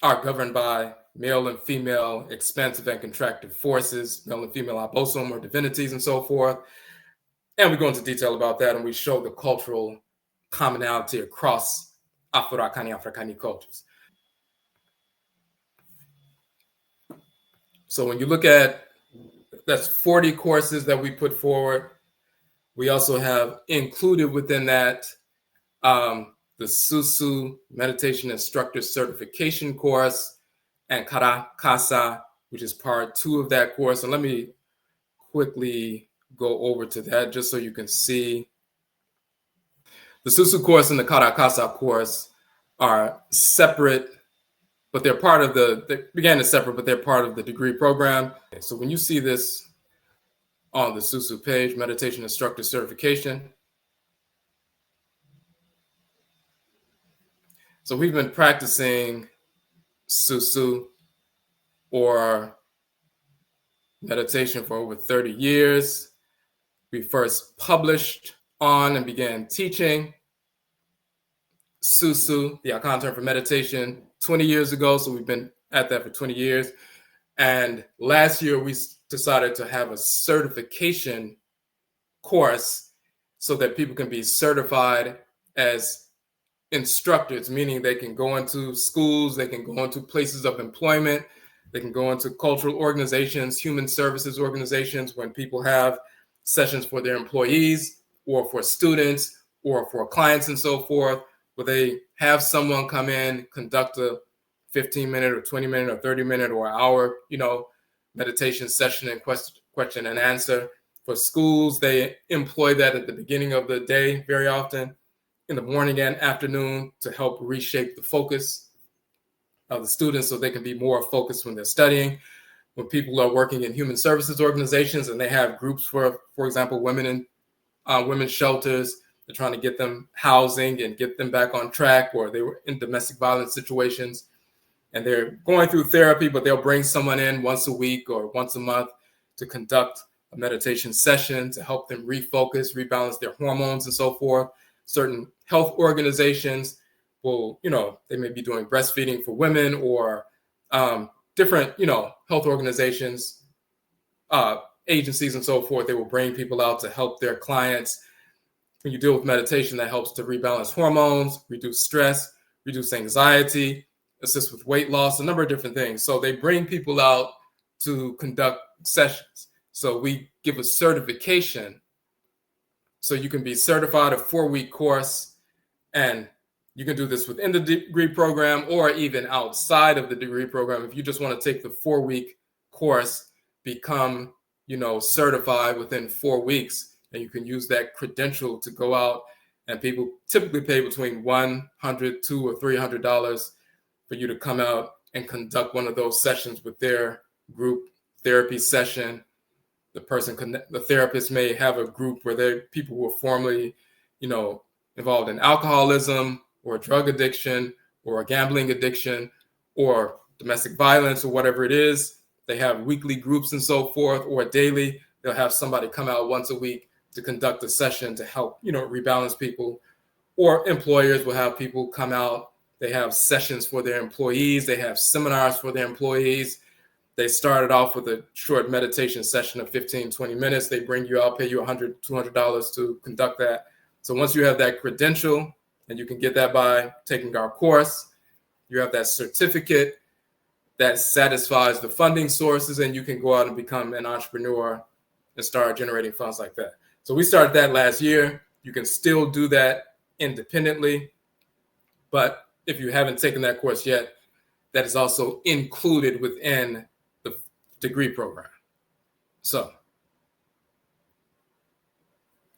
are governed by male and female expansive and contractive forces, male and female abosom or divinities and so forth. And we go into detail about that, and we show the cultural commonality across Afuraitkaitnit cultures. So when you look at, that's 40 courses that we put forward. We also have included within that the Susu Meditation Instructor Certification course and Kara Kasa, which is part 2 of that course. And let me quickly go over to that just so you can see. The Susu course and the Karakasa course are separate, but they're part of they began as separate, but they're part of the degree program. So when you see this on the Susu page, Meditation Instructor Certification. So we've been practicing Susu or meditation for over 30 years. We first published on and began teaching Susu, the Akan term for meditation, 20 years ago. So we've been at that for 20 years. And last year, we decided to have a certification course so that people can be certified as instructors, meaning they can go into schools, they can go into places of employment, they can go into cultural organizations, human services organizations, when people have sessions for their employees or for students or for clients and so forth, where they have someone come in, conduct a 15-minute or 20-minute or 30-minute or hour, meditation session and question and answer. For schools, they employ that at the beginning of the day very often, in the morning and afternoon, to help reshape the focus of the students so they can be more focused when they're studying. When people are working in human services organizations and they have groups for example, women in women's shelters, they're trying to get them housing and get them back on track, or they were in domestic violence situations and they're going through therapy, but they'll bring someone in once a week or once a month to conduct a meditation session to help them refocus, rebalance their hormones and so forth. Certain health organizations will, they may be doing breastfeeding for women, or different, health organizations, agencies and so forth. They will bring people out to help their clients. When you deal with meditation, that helps to rebalance hormones, reduce stress, reduce anxiety, assist with weight loss, a number of different things. So they bring people out to conduct sessions. So we give a certification. So you can be certified, a 4-week course, and you can do this within the degree program or even outside of the degree program. If you just want to take the 4-week course, become, certified within 4 weeks, and you can use that credential to go out, and people typically pay between $100, $200, or $300 for you to come out and conduct one of those sessions with their group therapy session. The therapist may have a group where they're people who are formerly, involved in alcoholism or drug addiction or a gambling addiction or domestic violence or whatever it is. They have weekly groups and so forth, or daily. They'll have somebody come out once a week to conduct a session to help, rebalance people. Or employers will have people come out. They have sessions for their employees. They have seminars for their employees. They started off with a short meditation session of 15, 20 minutes. They bring you out, pay you $100, $200 to conduct that. So once you have that credential, and you can get that by taking our course, you have that certificate that satisfies the funding sources, and you can go out and become an entrepreneur and start generating funds like that. So we started that last year. You can still do that independently, but if you haven't taken that course yet, that is also included within the degree program. So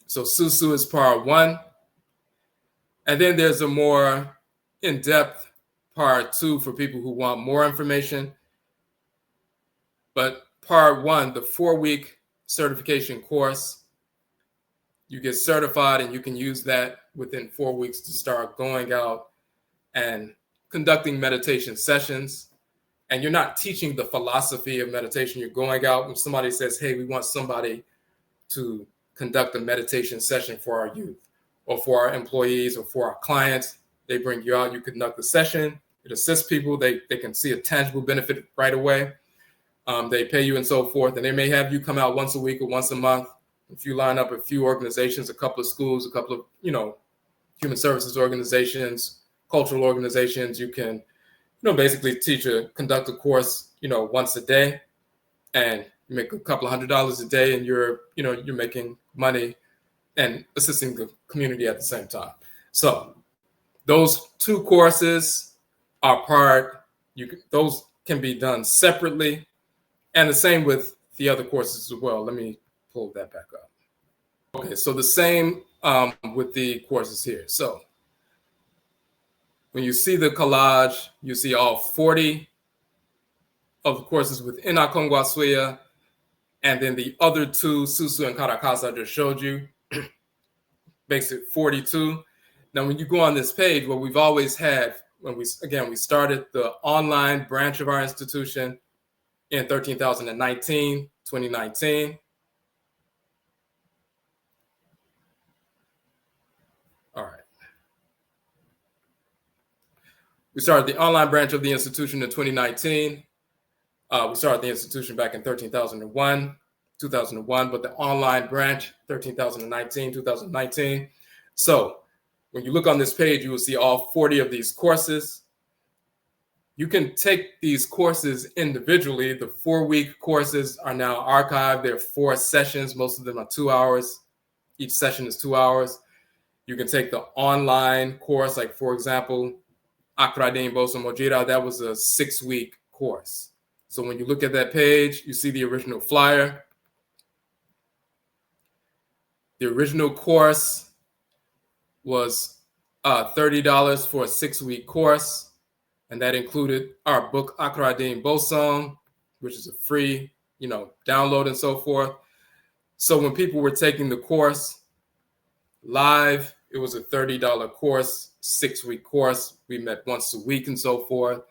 Susu is part 1. And then there's a more in-depth part 2 for people who want more information. But part 1, the 4-week certification course, you get certified and you can use that within 4 weeks to start going out and conducting meditation sessions. And you're not teaching the philosophy of meditation. You're going out when somebody says, hey, we want somebody to conduct a meditation session for our youth or for our employees or for our clients. They bring you out, you conduct the session, it assists people, they can see a tangible benefit right away. They pay you and so forth, and they may have you come out once a week or once a month. If you line up a few organizations, a couple of schools, a couple of, human services organizations, cultural organizations, you can, basically conduct a course, once a day, and you make a couple of $100 a day, and you're making money and assisting the community at the same time. So those 2 courses are those can be done separately, and the same with the other courses as well. Let me pull that back up. Okay, so the same with the courses here. So when you see the collage, you see all 40 of the courses within AKONGUASUA, and then the other two, Susu and Karakasa, I just showed you, makes it 42. Now, when you go on this page, what we've always had, when we started the online branch of our institution in 2019. All right. We started the online branch of the institution in 2019. We started the institution back in 2001, but the online branch, 2019. So when you look on this page, you will see all 40 of these courses. You can take these courses individually. The 4-week courses are now archived. There are 4 sessions. Most of them are 2 hours. Each session is 2 hours. You can take the online course, like, for example, Afuraitkaitnit Mojira, that was a 6-week course. So when you look at that page, you see the original flyer. The original course was $30 for a 6-week course, and that included our book Afuraitkaitnit Bosom, which is a free, download and so forth. So when people were taking the course live, it was a $30 course, 6-week course. We met once a week and so forth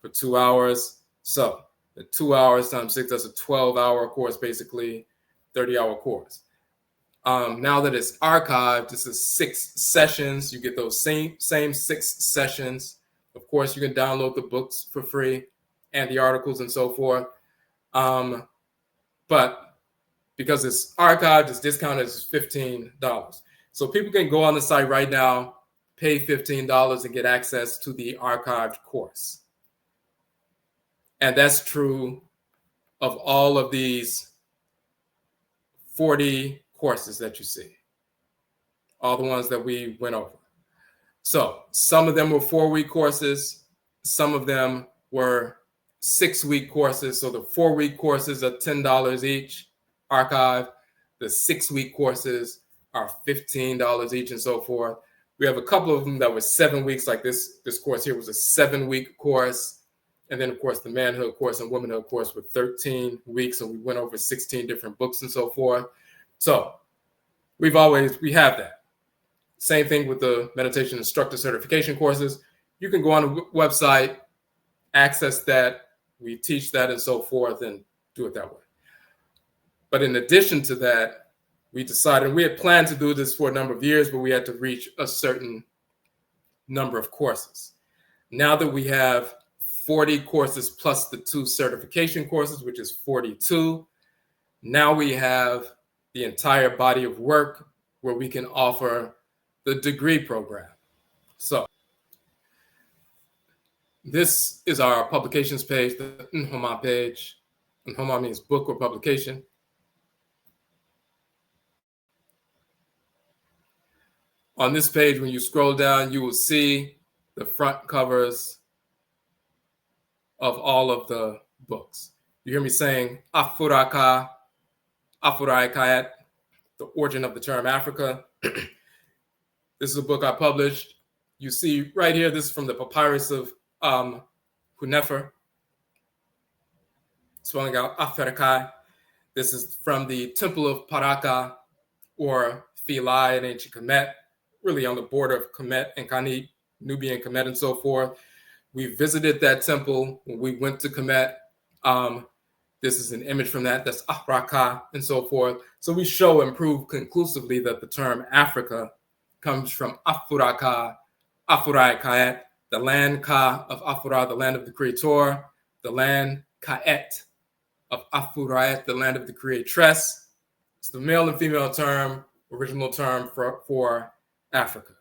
for 2 hours. So the 2 hours times 6, that's a 12-hour course, basically, 30-hour course. Now that it's archived, this is 6 sessions. You get those same 6 sessions. Of course, you can download the books for free and the articles and so forth. But because it's archived, it's discounted as $15. So people can go on the site right now, pay $15 and get access to the archived course. And that's true of all of these 40 courses that you see, all the ones that we went over. So some of them were 4-week courses. Some of them were 6-week courses. So the 4-week courses are $10 each, archived. The 6-week courses are $15 each and so forth. We have a couple of them that were 7 weeks, like this course here was a 7-week course. And then, of course, the manhood course and womanhood course were 13 weeks, and we went over 16 different books and so forth. So we have that. Same thing with the meditation instructor certification courses. You can go on the website, access that, we teach that and so forth, and do it that way. But in addition to that, we decided, we had planned to do this for a number of years, but we had to reach a certain number of courses. Now that we have 40 courses plus the 2 certification courses, which is 42. Now we have the entire body of work where we can offer the degree program. So this is our publications page, the Nhoma page. Nhoma means book or publication. On this page, when you scroll down, you will see the front covers of all of the books. You hear me saying Afuraitkaitnit, the origin of the term Africa. This is a book I published. You see right here, this is from the papyrus of Hunefer, spelling out Afurakani. This is from the Temple of Paraka, or Philae in ancient Kemet, really on the border of Kemet and Kanit, Nubian Kemet and so forth. We visited that temple when we went to Kemet. This is an image from that. That's Afurakani and so forth. So we show and prove conclusively that the term Africa comes from Afurakani, Afuraitkaitnit, the land Ka of Afura, the land of the Creator, the land Ka'et of Afuraiet, the land of the Creatress. It's the male and female term, original term for Africa.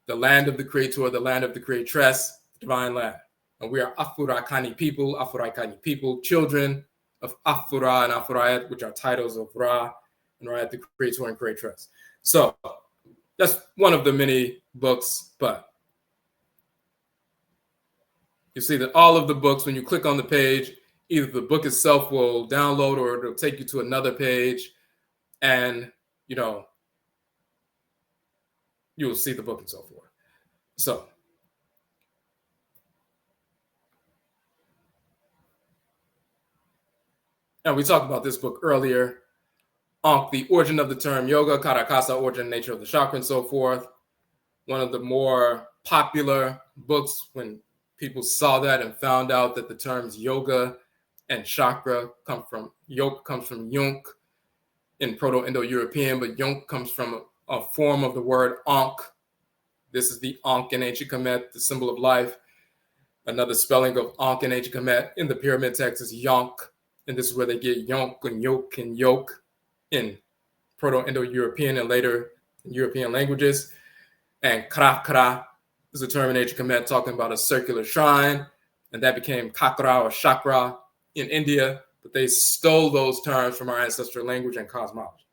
The land of the Creator, the land of the Creatress, divine land. And we are Afurakani people, children of Afura and Afuraiet, which are titles of Ra and Ra, the Creator and Creatress. So that's one of the many books, but you see that all of the books, when you click on the page, either the book itself will download or it'll take you to another page, and you'll see the book and so forth. So, and we talked about this book earlier, the origin of the term yoga, karakasa, origin, nature of the chakra, and so forth. One of the more popular books when people saw that and found out that the terms yoga and chakra come from yunk in Proto-Indo-European, but yunk comes from a form of the word ankh. This is the ankh in ancient Kemet, the symbol of life. Another spelling of ankh in ancient Kemet in the pyramid text is yonk, and this is where they get yonk and yoke in Proto-Indo-European and later European languages. And kra is a term in ancient Kemet talking about a circular shrine, and that became kakra or chakra in India, but they stole those terms from our ancestral language and cosmology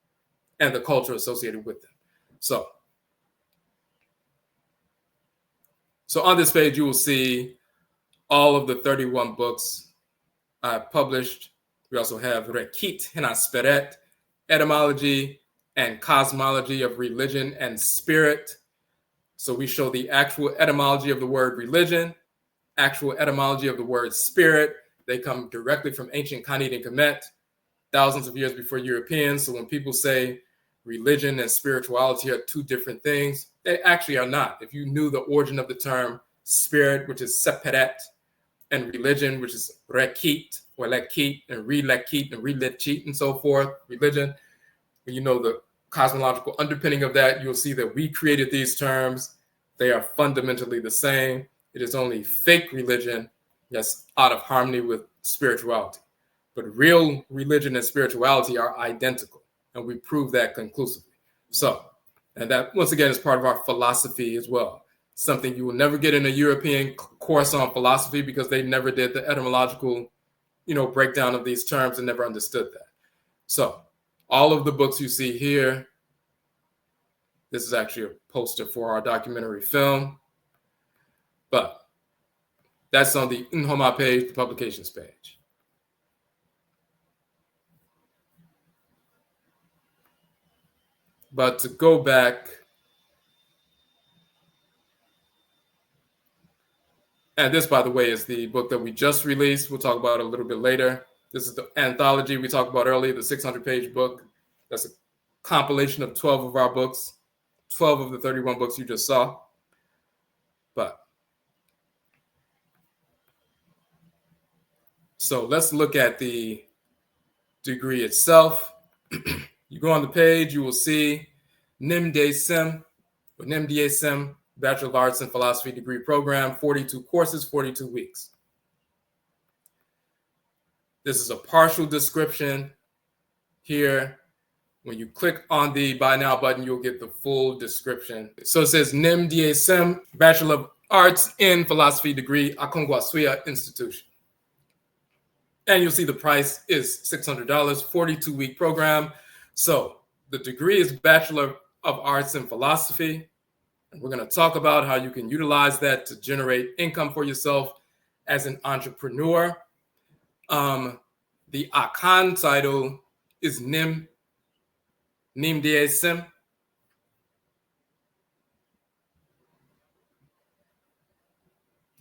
and the culture associated with them. So on this page, you will see all of the 31 books I published. We also have Rekit Hinasperet, Etymology and Cosmology of Religion and Spirit. So we show the actual etymology of the word religion, actual etymology of the word spirit. They come directly from ancient Khanid and Kemet, thousands of years before Europeans. So when people say religion and spirituality are two different things, they actually are not. If you knew the origin of the term spirit, which is seperet, and religion, which is rekit or lekit, and relekit and relechit and so forth, religion, when you know the cosmological underpinning of that, you'll see that we created these terms. They are fundamentally the same. It is only fake religion that's out of harmony with spirituality. But real religion and spirituality are identical, and we prove that conclusively. So, and that, once again, is part of our philosophy as well. Something you will never get in a European course on philosophy because they never did the etymological, breakdown of these terms and never understood that. So, all of the books you see here, this is actually a poster for our documentary film, but that's on the Nhoma page, the publications page. But to go back, and this, by the way, is the book that we just released. We'll talk about it a little bit later. This is the anthology we talked about earlier, the 600-page book. That's a compilation of 12 of our books, 12 of the 31 books you just saw. But so let's look at the degree itself. You go on the page, you will see NIMDEESEM, or NIMDEESEM, Bachelor of Arts in Philosophy degree program, 42 courses, 42 weeks. This is a partial description here. When you click on the Buy Now button, you'll get the full description. So it says NIMDEESEM, Bachelor of Arts in Philosophy degree, AKONGUASUA institution. And you'll see the price is $600, 42-week program. So the degree is Bachelor of Arts in Philosophy. And we're going to talk about how you can utilize that to generate income for yourself as an entrepreneur. The Akan title is NIMDEESEM.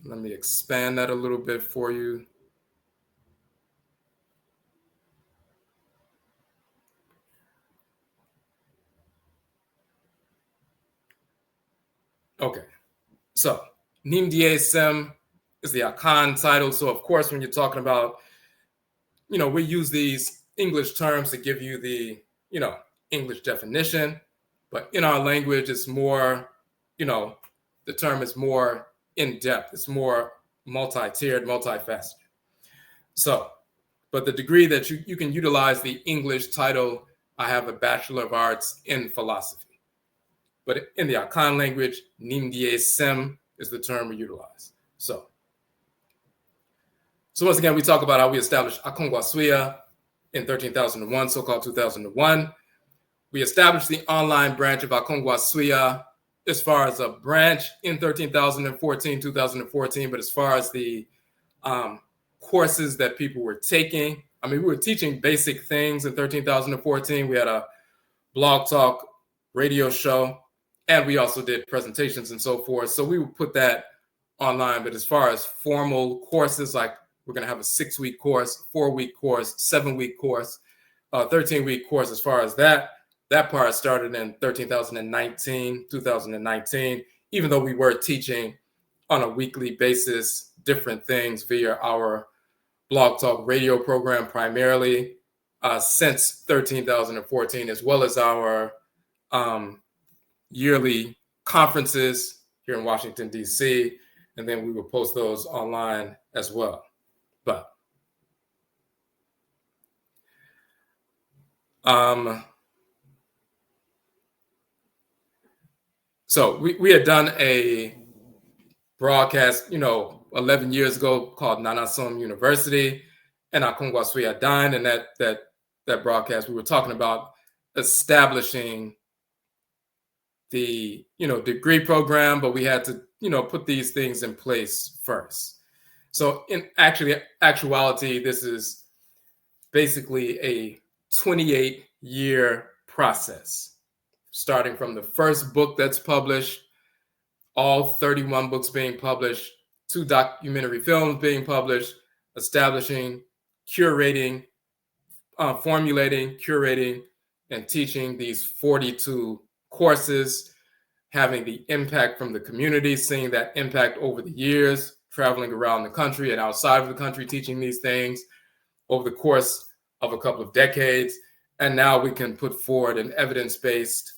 Let me expand that a little bit for you. Okay, so NIMDEESEM is the Akan title. So of course, when you're talking about, we use these English terms to give you the, English definition, but in our language, it's more, the term is more in depth. It's more multi-tiered, multifaceted. So, but the degree that you can utilize the English title, I have a Bachelor of Arts in Philosophy. But in the Akan language, NIMDEESEM is the term we utilize. So once again, we talk about how we established AKONGUASUA in 13,001, so-called 2001. We established the online branch of AKONGUASUA as far as a branch in 2014, but as far as the courses that people were taking. I mean, we were teaching basic things in 13,014. We had a blog talk radio show, and we also did presentations and so forth. So we would put that online. But as far as formal courses, like we're going to have a 6-week course, 4-week course, 7-week course, 13-week course, as far as that part started in 2019, even though we were teaching on a weekly basis different things via our blog talk radio program primarily since 13,014, as well as our yearly conferences here in Washington, D.C., and then we will post those online as well. But so we had done a broadcast, 11 years ago called Nanasom University and AKONGUASUA Dine, and that broadcast we were talking about establishing the degree program, but we had to put these things in place first. So in actuality, this is basically a 28-year process, starting from the first book that's published, all 31 books being published, 2 documentary films being published, establishing, curating, formulating, curating, and teaching these 42 courses, having the impact from the community, seeing that impact over the years, traveling around the country and outside of the country, teaching these things over the course of a couple of decades. And now we can put forward an evidence-based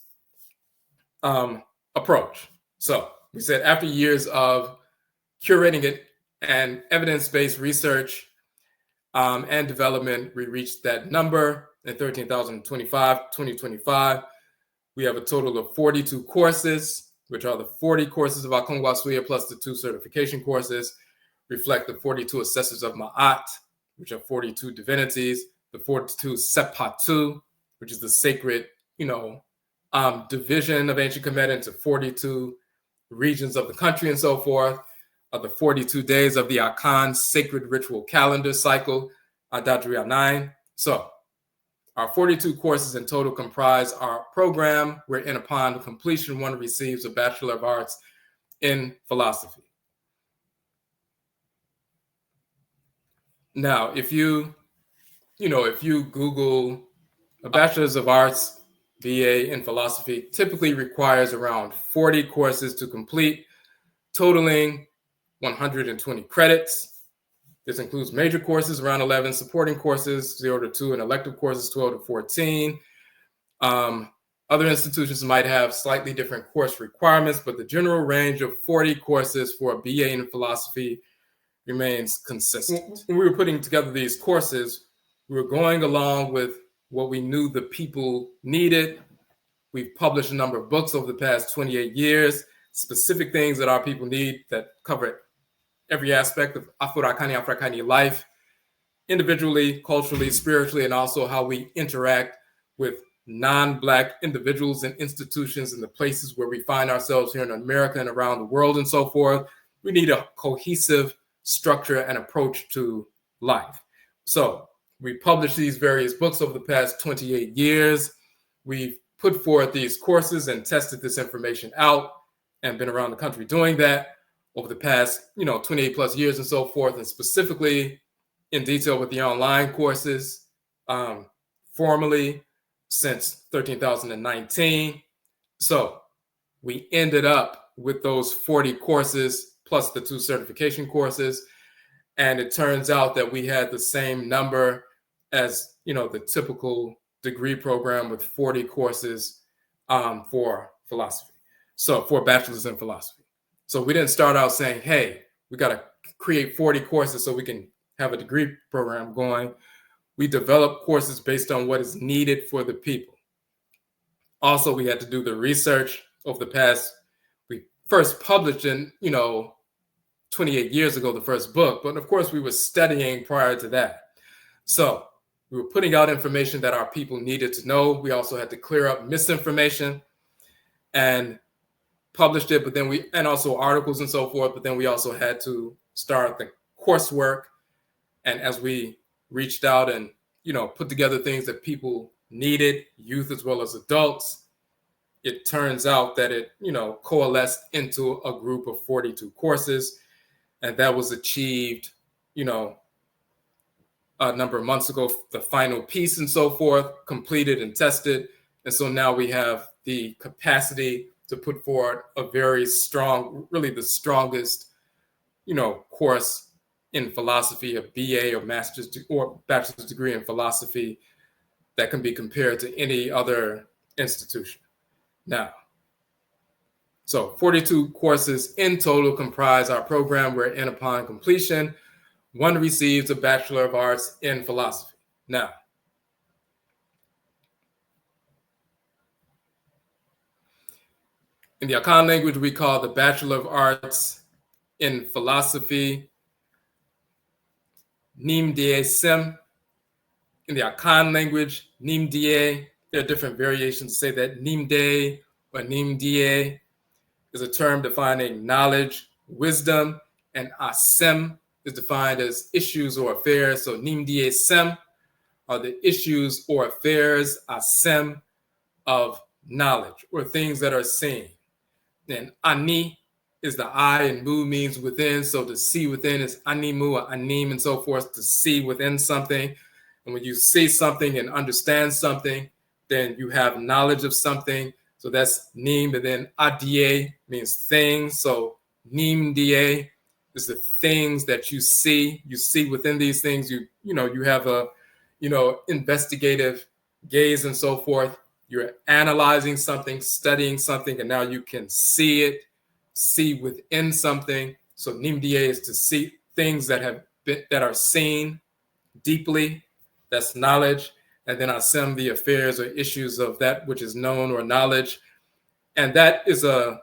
approach. So we said after years of curating it and evidence-based research and development, we reached that number in 2025. We have a total of 42 courses, which are the 40 courses of AKONGUASUA plus the 2 certification courses, reflect the 42 assessors of Ma'at, which are 42 divinities, the 42 Sepatu, which is the sacred, division of ancient Kemet into 42 regions of the country and so forth, the 42 days of the Akan sacred ritual calendar cycle, Adadria 9. So our 42 courses in total comprise our program, wherein upon completion, one receives a Bachelor of Arts in philosophy. Now, if you Google a Bachelor's of Arts BA in philosophy, typically requires around 40 courses to complete, totaling 120 credits. This includes major courses, around 11, supporting courses, 0 to 2, and elective courses, 12 to 14. Other institutions might have slightly different course requirements, but the general range of 40 courses for a BA in philosophy remains consistent. When we were putting together these courses, we were going along with what we knew the people needed. We've published a number of books over the past 28 years, specific things that our people need that cover every aspect of Afuraitkaitnit life, individually, culturally, spiritually, and also how we interact with non-Black individuals and institutions in the places where we find ourselves here in America and around the world and so forth. We need a cohesive structure and approach to life. So we published these various books over the past 28 years. We've put forth these courses and tested this information out and been around the country doing that over the past, 28 plus years and so forth, and specifically in detail with the online courses, formally since 13,019. So we ended up with those 40 courses plus the 2 certification courses. And it turns out that we had the same number as, the typical degree program with 40 courses for philosophy. So for bachelor's in philosophy. So we didn't start out saying, hey, we got to create 40 courses so we can have a degree program going. We developed courses based on what is needed for the people. Also, we had to do the research over the past, we first published in, 28 years ago, the first book, but of course we were studying prior to that. So we were putting out information that our people needed to know. We also had to clear up misinformation and published it, but then and also articles and so forth, but then we also had to start the coursework And as we reached out and, put together things that people needed, youth as well as adults, it turns out that it, coalesced into a group of 42 courses. And that was achieved, a number of months ago, the final piece and so forth, completed and tested. And so now we have the capacity to put forward a very strong, really the strongest, course in philosophy, a BA or master's or bachelor's degree in philosophy that can be compared to any other institution. Now, so 42 courses in total comprise our program, wherein upon completion, one receives a Bachelor of Arts in philosophy. Now, in the Akan language, we call the Bachelor of Arts in philosophy NIMDEESEM. In the Akan language, NIMDEE, there are different variations to say that NIMDE or NIMDEE is a term defining knowledge, wisdom, and ASEM is defined as issues or affairs. So NIMDEESEM are the issues or affairs, ASEM, of knowledge or things that are seen. Then Ani is the I, and Mu means within. So to see within is Animu or Anim and so forth, to see within something. And when you see something and understand something, then you have knowledge of something. So that's Nim. And then Adie means things. So Nimdie is the things that you see. You see within these things. You have a, investigative gaze and so forth. You're analyzing something, studying something, and now you can see it, see within something. So Nimdie is to see things that are seen deeply. That's knowledge. And then Asem, the affairs or issues of that which is known or knowledge. And that is a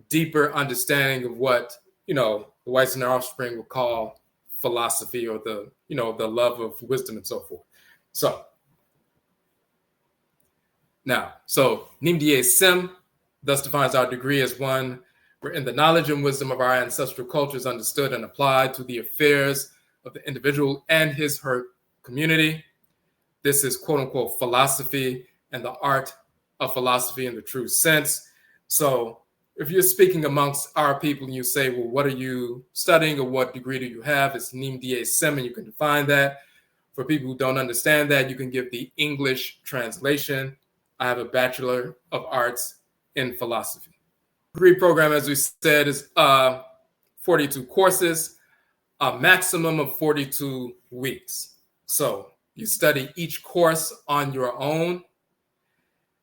deeper understanding of what, the whites and their offspring would call philosophy, or the love of wisdom and so forth. So NIMDEESEM thus defines our degree as one wherein the knowledge and wisdom of our ancestral culture is understood and applied to the affairs of the individual and her community. This is quote unquote philosophy and the art of philosophy in the true sense. So if you're speaking amongst our people and you say, well, what are you studying or what degree do you have? It's NIMDEESEM, and you can define that. For people who don't understand that, you can give the English translation. I have a Bachelor of Arts in philosophy. Degree program, as we said, is 42 courses, a maximum of 42 weeks. So you study each course on your own,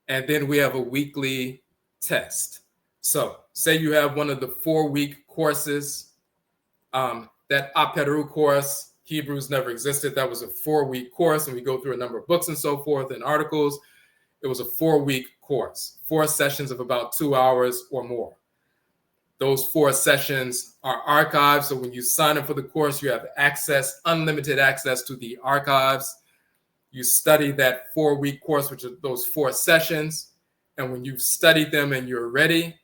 and then we have a weekly test. So say you have one of the 4-week courses, that Aperu course, Hebrews never existed. That was a 4-week course, and we go through a number of books and so forth and articles. It was a 4-week course, 4 sessions of about 2 hours or more. Those 4 sessions are archived. So when you sign up for the course, you have access, unlimited access to the archives. You study that 4-week course, which are those 4 sessions. And when you've studied them and you're ready,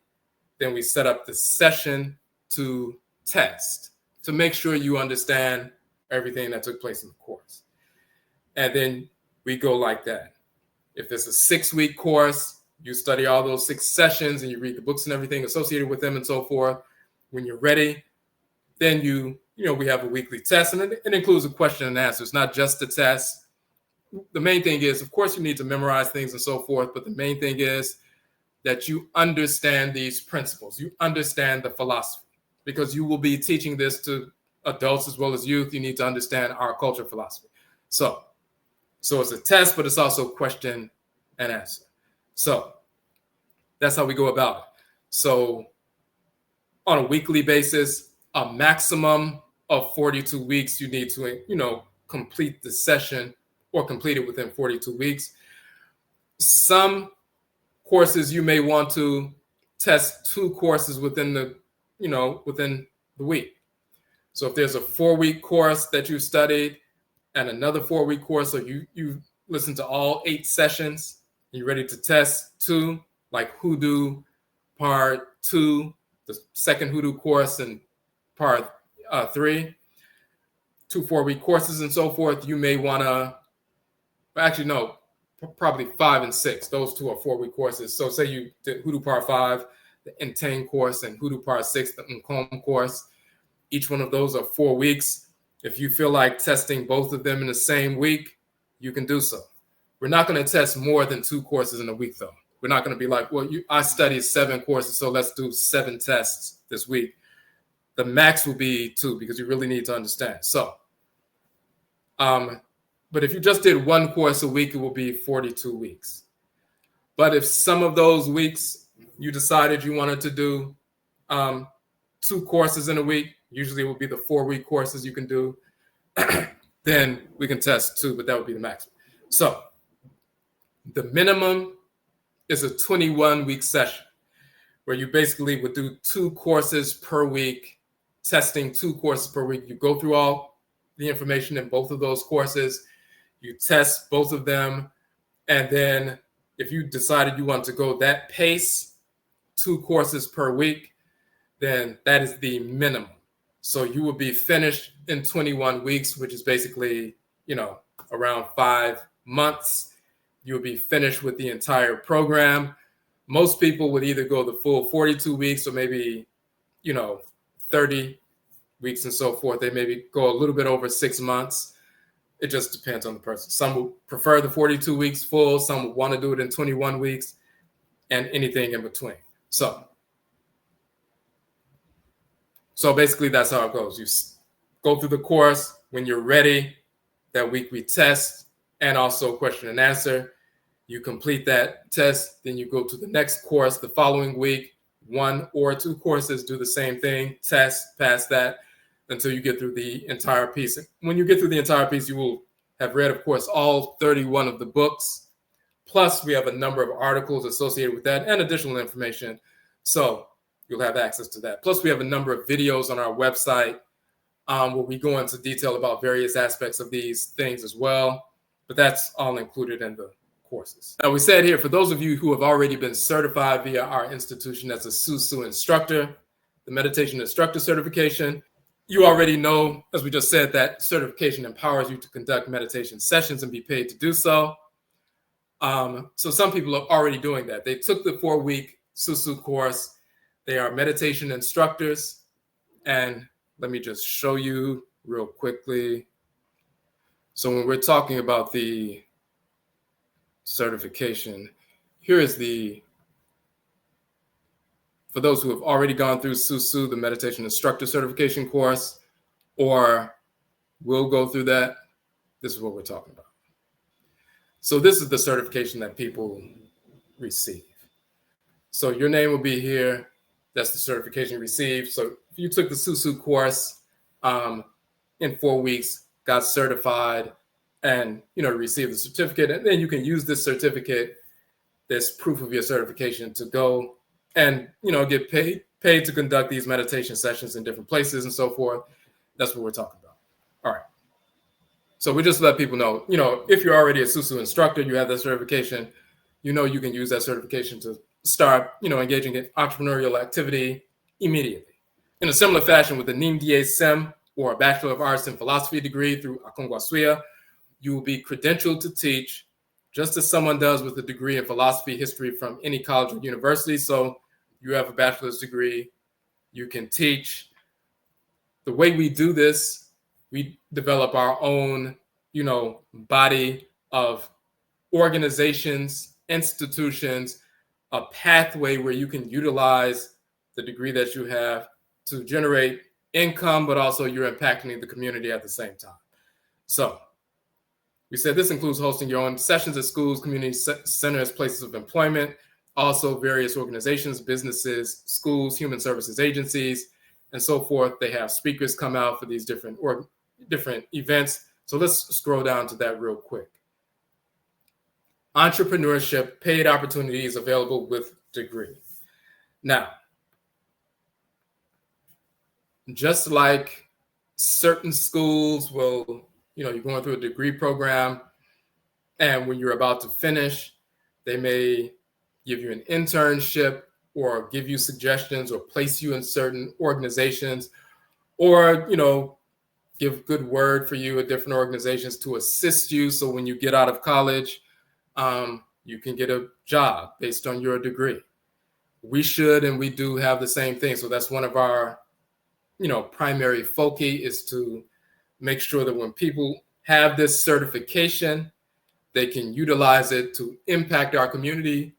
then we set up the session to test, to make sure you understand everything that took place in the course. And then we go like that. If it's a 6-week course, you study all those 6 sessions and you read the books and everything associated with them and so forth. When you're ready, then we have a weekly test, and it includes a question and answer. It's not just a test. The main thing is, of course, you need to memorize things and so forth, but the main thing is that you understand these principles. You understand the philosophy, because you will be teaching this to adults as well as youth. You need to understand our culture philosophy. So it's a test, but it's also question and answer. So that's how we go about it. So on a weekly basis, a maximum of 42 weeks, you need to, complete the session or complete it within 42 weeks. Some courses you may want to test 2 courses within the week. So if there's a 4-week course that you studied and another 4-week course, so you listen to all 8 sessions, you're ready to test 2, like Hoodoo part 2, the second Hoodoo course, and part 3. 2 4-week courses and so forth, you may want to, actually, no, probably 5 and 6. Those 2 are 4-week courses. So say you did Hoodoo Part 5, the Intang course, and Hoodoo Part 6, the Nkom course. Each one of those are 4 weeks. If you feel like testing both of them in the same week, you can do so. We're not going to test more than 2 courses in a week, though. We're not going to be like, well, I studied 7 courses, so let's do 7 tests this week. The max will be 2 because you really need to understand. So, but if you just did 1 course a week, it will be 42 weeks. But if some of those weeks you decided you wanted to do 2 courses in a week, usually it will be the 4-week courses you can do, then we can test 2, but that would be the maximum. So the minimum is a 21-week session where you basically would do 2 courses per week, testing 2 courses per week. You go through all the information in both of those courses, you test both of them, and then if you decided you want to go that pace, 2 courses per week, then that is the minimum. So you will be finished in 21 weeks, which is basically, around 5 months. You will be finished with the entire program. Most people would either go the full 42 weeks or maybe, 30 weeks and so forth. They maybe go a little bit over 6 months. It just depends on the person. Some will prefer the 42 weeks full. Some will want to do it in 21 weeks and anything in between. So basically that's how it goes. You go through the course. When you're ready, that week we test and also question and answer. You complete that test, then you go to the next course the following week. 1 or 2 courses, do the same thing, test, pass that until you get through the entire piece. When you get through the entire piece, you will have read, of course, all 31 of the books. Plus, we have a number of articles associated with that and additional information. So you'll have access to that. Plus, we have a number of videos on our website where we go into detail about various aspects of these things as well. But that's all included in the courses. Now, we said here, for those of you who have already been certified via our institution as a Susu instructor, the meditation instructor certification, you already know, as we just said, that certification empowers you to conduct meditation sessions and be paid to do so. So some people are already doing that. They took the 4-week Susu course. They are meditation instructors. And let me just show you real quickly. So when we're talking about the certification, here is for those who have already gone through Susu, the meditation instructor certification course, or will go through that, this is what we're talking about. So this is the certification that people receive. So your name will be here. That's the certification you received. So if you took the Susu course in 4 weeks, got certified, and received the certificate, and then you can use this certificate, this proof of your certification, to go and get paid to conduct these meditation sessions in different places and so forth. That's what we're talking about. All right. So we just let people know, if you're already a Susu instructor, you have that certification, you can use that certification to start, engaging in entrepreneurial activity immediately. In a similar fashion with the NIMDEESEM, or a Bachelor of Arts in Philosophy degree through AKONGUASUA, you will be credentialed to teach, just as someone does with a degree in philosophy history from any college or university. So you have a bachelor's degree, you can teach. The way we do this, we develop our own, body of organizations, institutions, a pathway where you can utilize the degree that you have to generate income, but also you're impacting the community at the same time. So we said this includes hosting your own sessions at schools, community centers, places of employment, also various organizations, businesses, schools, human services agencies, and so forth. They have speakers come out for these different events. So let's scroll down to that real quick. Entrepreneurship, paid opportunities available with degree. Now, just like certain schools will, you're going through a degree program, and when you're about to finish, they may give you an internship or give you suggestions or place you in certain organizations, or, give good word for you at different organizations to assist you. So when you get out of college, you can get a job based on your degree. We should, and we do have the same thing. So that's one of our, primary foci, is to make sure that when people have this certification, they can utilize it to impact our community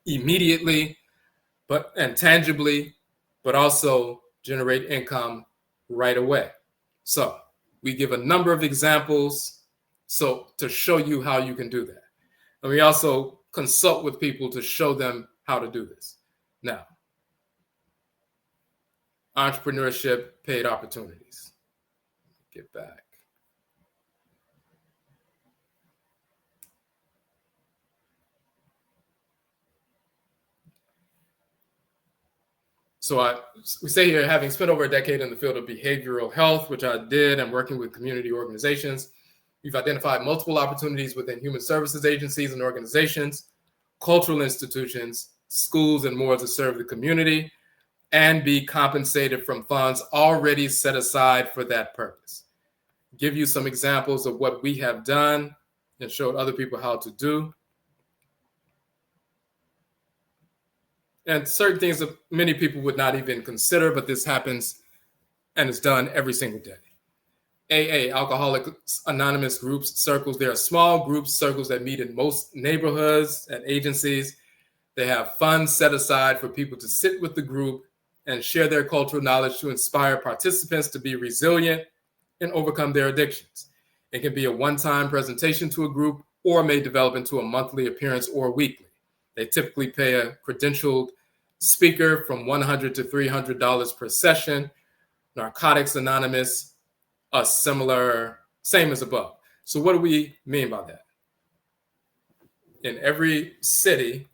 immediately, and tangibly, but also generate income right away. So we give a number of examples to show you how you can do that. And we also consult with people to show them how to do this. Now, entrepreneurship, paid opportunities. Get back. So we say here, having spent over a decade in the field of behavioral health, which I did, and working with community organizations, we've identified multiple opportunities within human services agencies and organizations, cultural institutions, schools, and more to serve the community and be compensated from funds already set aside for that purpose. Give you some examples of what we have done and showed other people how to do. And certain things that many people would not even consider, but this happens and is done every single day. AA, Alcoholics Anonymous groups, circles. There are small groups, circles that meet in most neighborhoods and agencies. They have funds set aside for people to sit with the group and share their cultural knowledge to inspire participants to be resilient and overcome their addictions. It can be a one-time presentation to a group or may develop into a monthly appearance or weekly. They typically pay a credentialed speaker from $100 to $300 per session. Narcotics Anonymous, a similar, same as above. So what do we mean by that? In every city,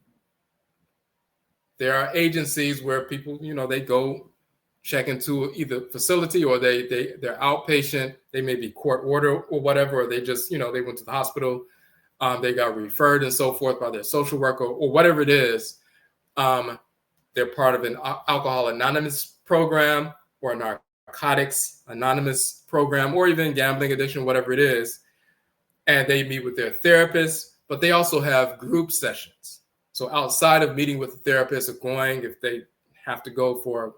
there are agencies where people, they go check into either facility or they're outpatient. They may be court order or whatever, or they just, they went to the hospital. They got referred and so forth by their social worker or whatever it is. They're part of an Alcohol Anonymous program or a Narcotics Anonymous program, or even gambling addiction, whatever it is. And they meet with their therapist, but they also have group sessions. So outside of meeting with the therapist or going, if they have to go for,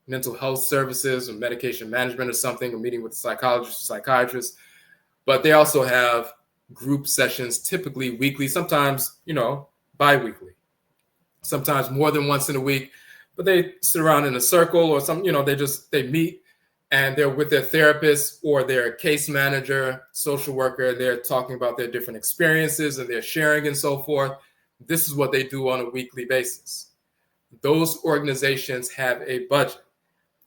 mental health services or medication management or something, or meeting with a psychologist or psychiatrist, but they also have group sessions, typically weekly, sometimes, bi-weekly, sometimes more than once in a week, but they sit around in a circle or they meet and they're with their therapist or their case manager, social worker. They're talking about their different experiences and they're sharing and so forth. This is what they do on a weekly basis. Those organizations have a budget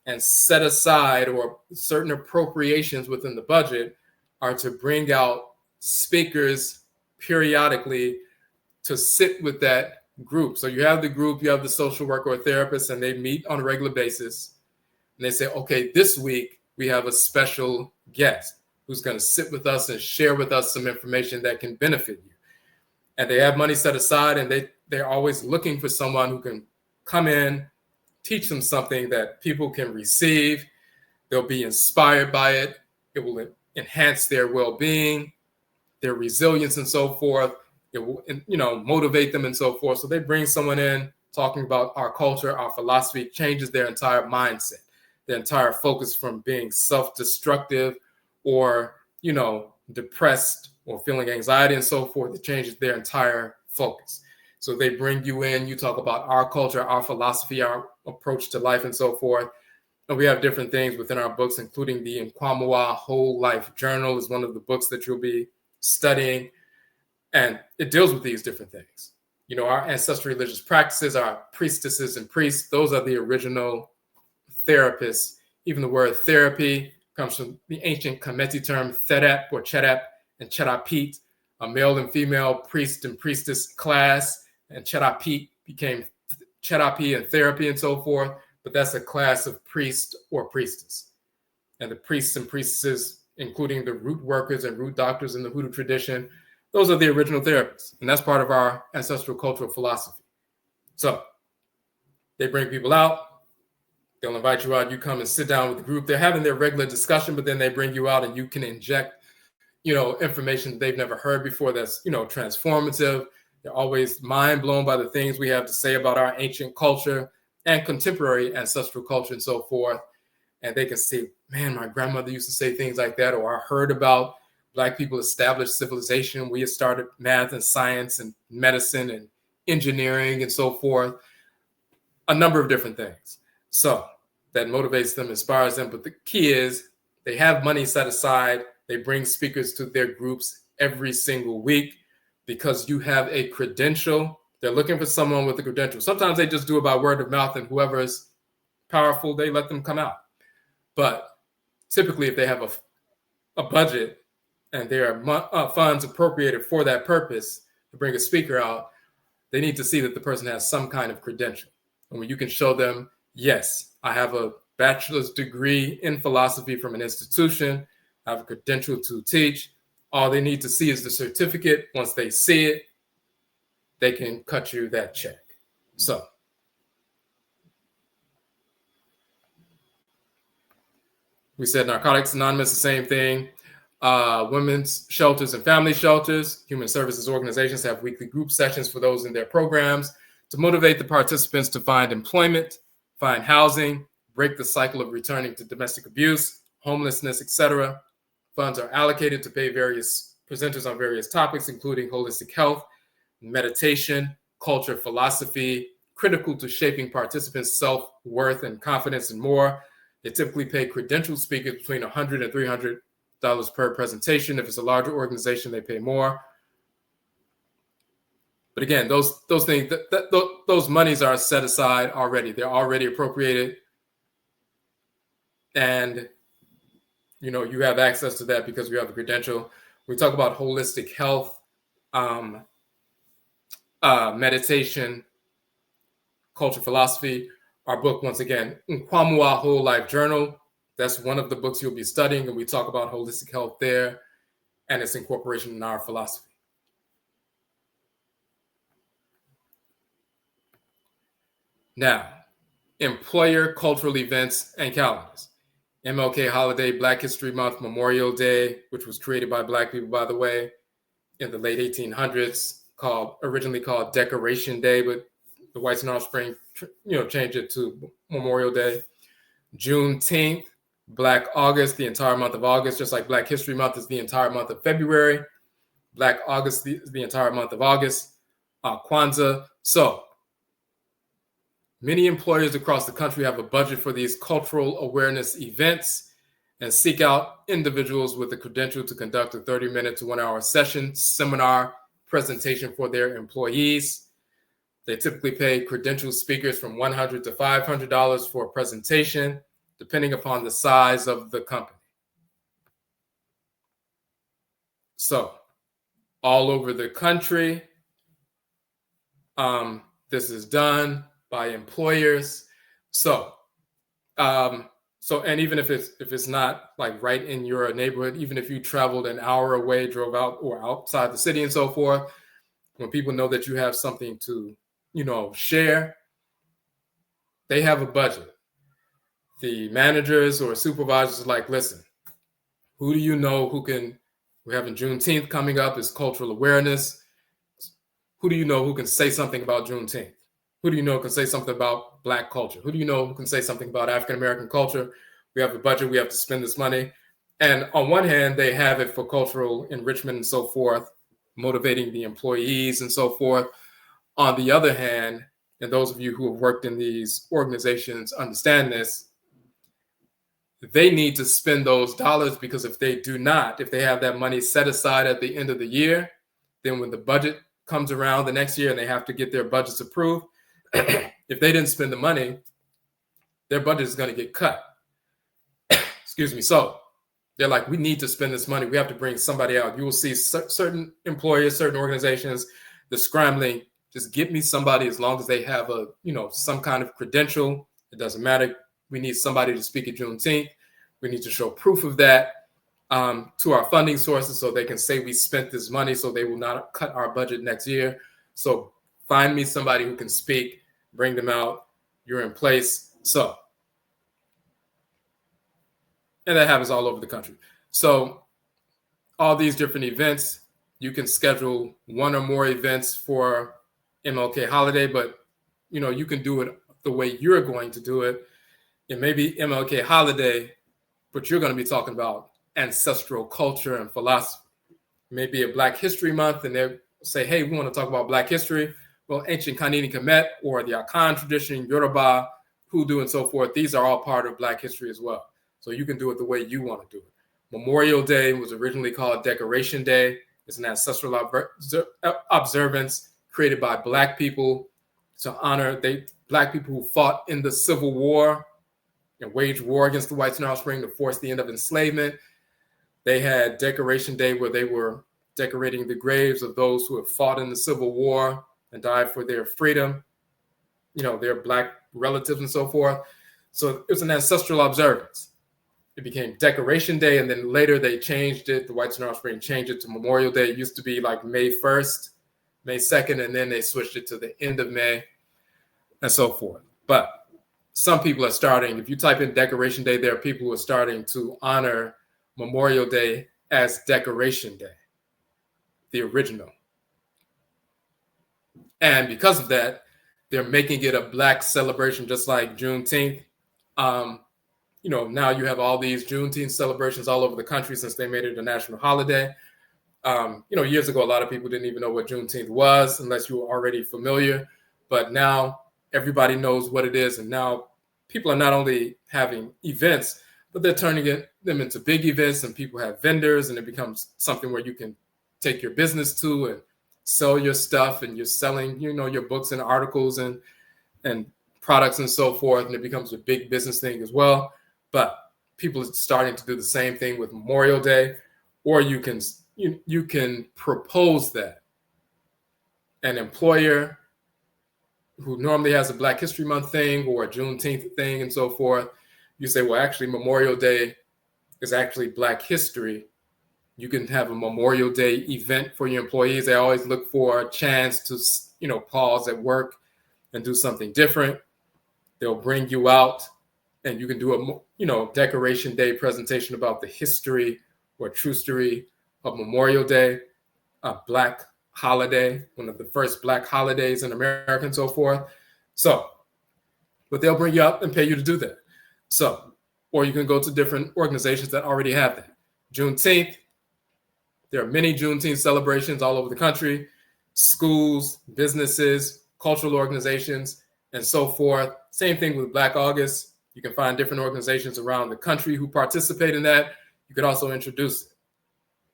and set aside, or certain appropriations within the budget are to bring out speakers periodically to sit with that group. So you have the group, you have the social worker or therapist, and they meet on a regular basis. And they say, okay, this week we have a special guest who's going to sit with us and share with us some information that can benefit you. And they have money set aside, and they're always looking for someone who can come in, teach them something that people can receive. They'll be inspired by it. It will enhance their well-being, their resilience, and so forth. It will, motivate them and so forth. So they bring someone in talking about our culture, our philosophy, changes their entire mindset, their entire focus from being self-destructive or, depressed or feeling anxiety and so forth. It changes their entire focus. So they bring you in, you talk about our culture, our philosophy, our approach to life and so forth. And we have different things within our books, including the Nkwamoa Whole Life Journal is one of the books that you'll be studying. And it deals with these different things. Our ancestral religious practices, our priestesses and priests, those are the original therapists. Even the word therapy comes from the ancient Kemetic term therap or chetap and chetapit, a male and female priest and priestess class. And chetapit became chetapi and therapy and so forth. But that's a class of priest or priestess. And the priests and priestesses, including the root workers and root doctors in the Hoodoo tradition, those are the original therapists. And that's part of our ancestral cultural philosophy. So they bring people out, They'll invite you out. You come and sit down with the group. They're having their regular discussion, but then they bring you out and you can inject, information they've never heard before that's, transformative. They're always mind blown by the things we have to say about our ancient culture and contemporary ancestral culture and so forth. And they can say, man, my grandmother used to say things like that, or I heard about Black people established civilization. We had started math and science and medicine and engineering and so forth. A number of different things. So that motivates them, inspires them. But the key is they have money set aside. They bring speakers to their groups every single week because you have a credential. They're looking for someone with a credential. Sometimes they just do it by word of mouth, and whoever is powerful, they let them come out. But typically, if they have a budget and there are funds appropriated for that purpose to bring a speaker out, they need to see that the person has some kind of credential. And when you can show them, yes, I have a bachelor's degree in philosophy from an institution, I have a credential to teach, all they need to see is the certificate. Once they see it, they can cut you that check. So we said Narcotics Anonymous, the same thing. Women's shelters and family shelters, human services organizations have weekly group sessions for those in their programs to motivate the participants to find employment, find housing, break the cycle of returning to domestic abuse, homelessness, etc. Funds are allocated to pay various presenters on various topics, including holistic health, meditation, culture, philosophy, critical to shaping participants' self-worth and confidence, and more. They typically pay credentialed speakers between $100 and $300 per presentation. If it's a larger organization, they pay more. But again, those things, those monies are set aside already. They're already appropriated, and you have access to that because you have a credential. We talk about holistic health, meditation, culture, philosophy. Our book, once again, Nkwamoa Whole Life Journal. That's one of the books you'll be studying, and we talk about holistic health there and its incorporation in our philosophy. Now, employer cultural events and calendars. MLK holiday, Black History Month, Memorial Day, which was created by Black people, by the way, in the late 1800s, originally called Decoration Day, but the whites in our spring, changed it to Memorial Day. Juneteenth, Black August, the entire month of August, just like Black History Month is the entire month of February. Black August is the entire month of August. Kwanzaa. So many employers across the country have a budget for these cultural awareness events and seek out individuals with a credential to conduct a 30-minute to 1-hour session, seminar, presentation for their employees. They typically pay credentialed speakers from $100 to $500 for a presentation, depending upon the size of the company. So, all over the country, this is done by employers. So, and even if it's not like right in your neighborhood, even if you traveled an hour away, drove out or outside the city and so forth, when people know that you have something to, share, they have a budget. The managers or supervisors are like, listen, who do you know we're having Juneteenth coming up, is cultural awareness. Who do you know who can say something about Juneteenth? Who do you know can say something about Black culture? Who do you know who can say something about African-American culture? We have a budget, we have to spend this money. And on one hand, they have it for cultural enrichment and so forth, motivating the employees and so forth. On the other hand, and those of you who have worked in these organizations understand this, they need to spend those dollars, because if they do not, if they have that money set aside at the end of the year, then when the budget comes around the next year and they have to get their budgets approved, if they didn't spend the money, their budget is going to get cut. Excuse me. So they're like, we need to spend this money. We have to bring somebody out. You will see certain employers, certain organizations, they're scrambling. Just get me somebody, as long as they have some kind of credential. It doesn't matter. We need somebody to speak at Juneteenth. We need to show proof of that to our funding sources so they can say we spent this money, so they will not cut our budget next year. So find me somebody who can speak, bring them out, you're in place. So And that happens all over the country. So all these different events, you can schedule one or more events for MLK holiday, but you can do it the way you're going to do it. It may be MLK holiday, but you're going to be talking about ancestral culture and philosophy. Maybe a Black History Month, and they say, hey, we want to talk about Black history. Well, ancient Kanini Kemet or the Akan tradition, Yoruba, Hoodoo, and so forth, these are all part of Black history as well. So you can do it the way you want to do it. Memorial Day was originally called Decoration Day. It's an ancestral observance created by Black people to honor Black people who fought in the Civil War and waged war against the whites and offspring to force the end of enslavement. They had Decoration Day where they were decorating the graves of those who have fought in the Civil War and died for their freedom, their Black relatives and so forth. So it was an ancestral observance. It became Decoration Day, and then later they changed it. The whites and offspring changed it to Memorial Day. It used to be like May 1st, May 2nd, and then they switched it to the end of May and so forth. But some people are starting, if you type in Decoration Day, there are people who are starting to honor Memorial Day as Decoration Day, the original. And because of that, they're making it a Black celebration, just like Juneteenth. Now you have all these Juneteenth celebrations all over the country since they made it a national holiday. Years ago, a lot of people didn't even know what Juneteenth was unless you were already familiar. But now everybody knows what it is. And now people are not only having events, but they're turning them into big events, and people have vendors, and it becomes something where you can take your business to and sell your stuff, and you're selling, your books and articles and products and so forth, and it becomes a big business thing as well. But people are starting to do the same thing with Memorial Day, or you can propose that an employer who normally has a Black History Month thing or a Juneteenth thing and so forth, you say, well, actually, Memorial Day is actually Black history. You can have a Memorial Day event for your employees. They always look for a chance to, pause at work and do something different. They'll bring you out, and you can do a, Decoration Day presentation about the history or trustery of Memorial Day, a Black holiday, one of the first Black holidays in America and so forth. So, but they'll bring you out and pay you to do that. So, or you can go to different organizations that already have that. Juneteenth, there are many Juneteenth celebrations all over the country, schools, businesses, cultural organizations, and so forth. Same thing with Black August. You can find different organizations around the country who participate in that. You could also introduce it,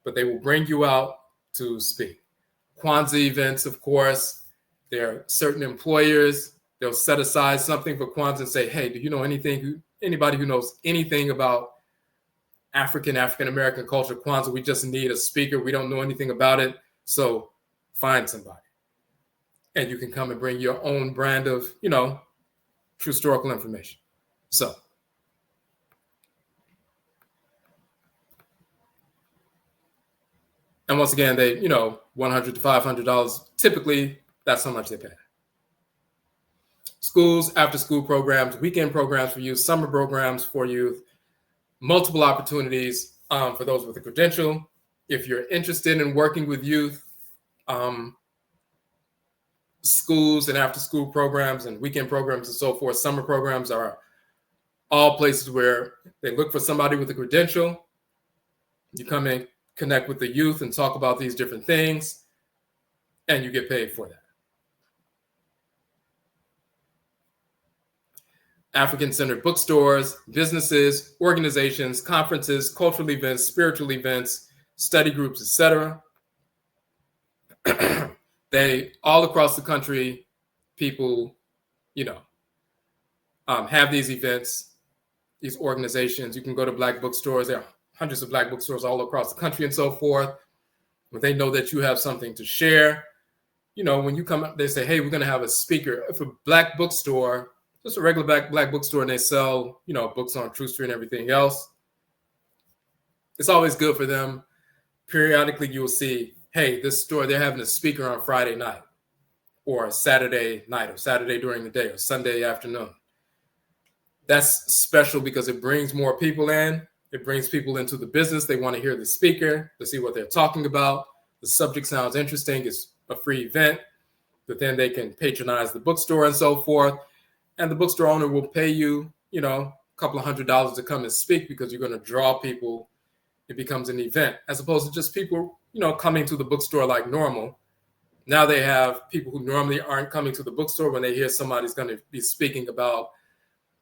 but they will bring you out to speak. Kwanzaa events, of course, there are certain employers, they'll set aside something for Kwanzaa and say, hey, do you know anybody who knows anything about African-American culture, Kwanzaa? We just need a speaker. We don't know anything about it. So find somebody. And you can come and bring your own brand of, true historical information. So and once again, they, $100 to $500, typically that's how much they pay. Schools, after school programs, weekend programs for youth, summer programs for youth, multiple opportunities for those with a credential. If you're interested in working with youth, schools and after school programs and weekend programs and so forth, summer programs are all places where they look for somebody with a credential. You come in, connect with the youth and talk about these different things, and you get paid for that. African-centered bookstores, businesses, organizations, conferences, cultural events, spiritual events, study groups, etc. They all across the country, people, have these events, these organizations. You can go to Black bookstores. There are hundreds of Black bookstores all across the country and so forth. When they know that you have something to share, when you come up, they say, hey, we're going to have a speaker. If a Black bookstore, just a regular Black bookstore, and they sell, books on true history and everything else, it's always good for them. Periodically, you will see, hey, this store, they're having a speaker on Friday night or Saturday night or Saturday during the day or Sunday afternoon. That's special because it brings more people in, It brings people into the business. They want to hear the speaker, to see what they're talking about. The subject sounds interesting. It's a free event, but then they can patronize the bookstore and so forth. And the bookstore owner will pay you, a couple of $100s to come and speak because you're going to draw people. It becomes an event as opposed to just people, coming to the bookstore like normal. Now they have people who normally aren't coming to the bookstore when they hear somebody's going to be speaking about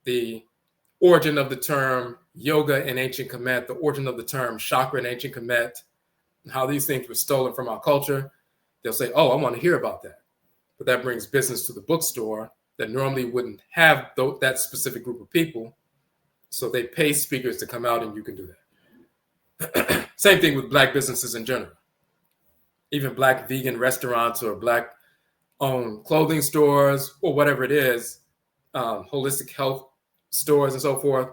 the origin of the term yoga in ancient Kemet, the origin of the term chakra in ancient Kemet, and how these things were stolen from our culture. They'll say, oh, I want to hear about that. But that brings business to the bookstore that normally wouldn't have that specific group of people. So they pay speakers to come out and you can do that. Same thing with Black businesses in general. Even Black vegan restaurants or Black-owned clothing stores or whatever it is, holistic health stores and so forth,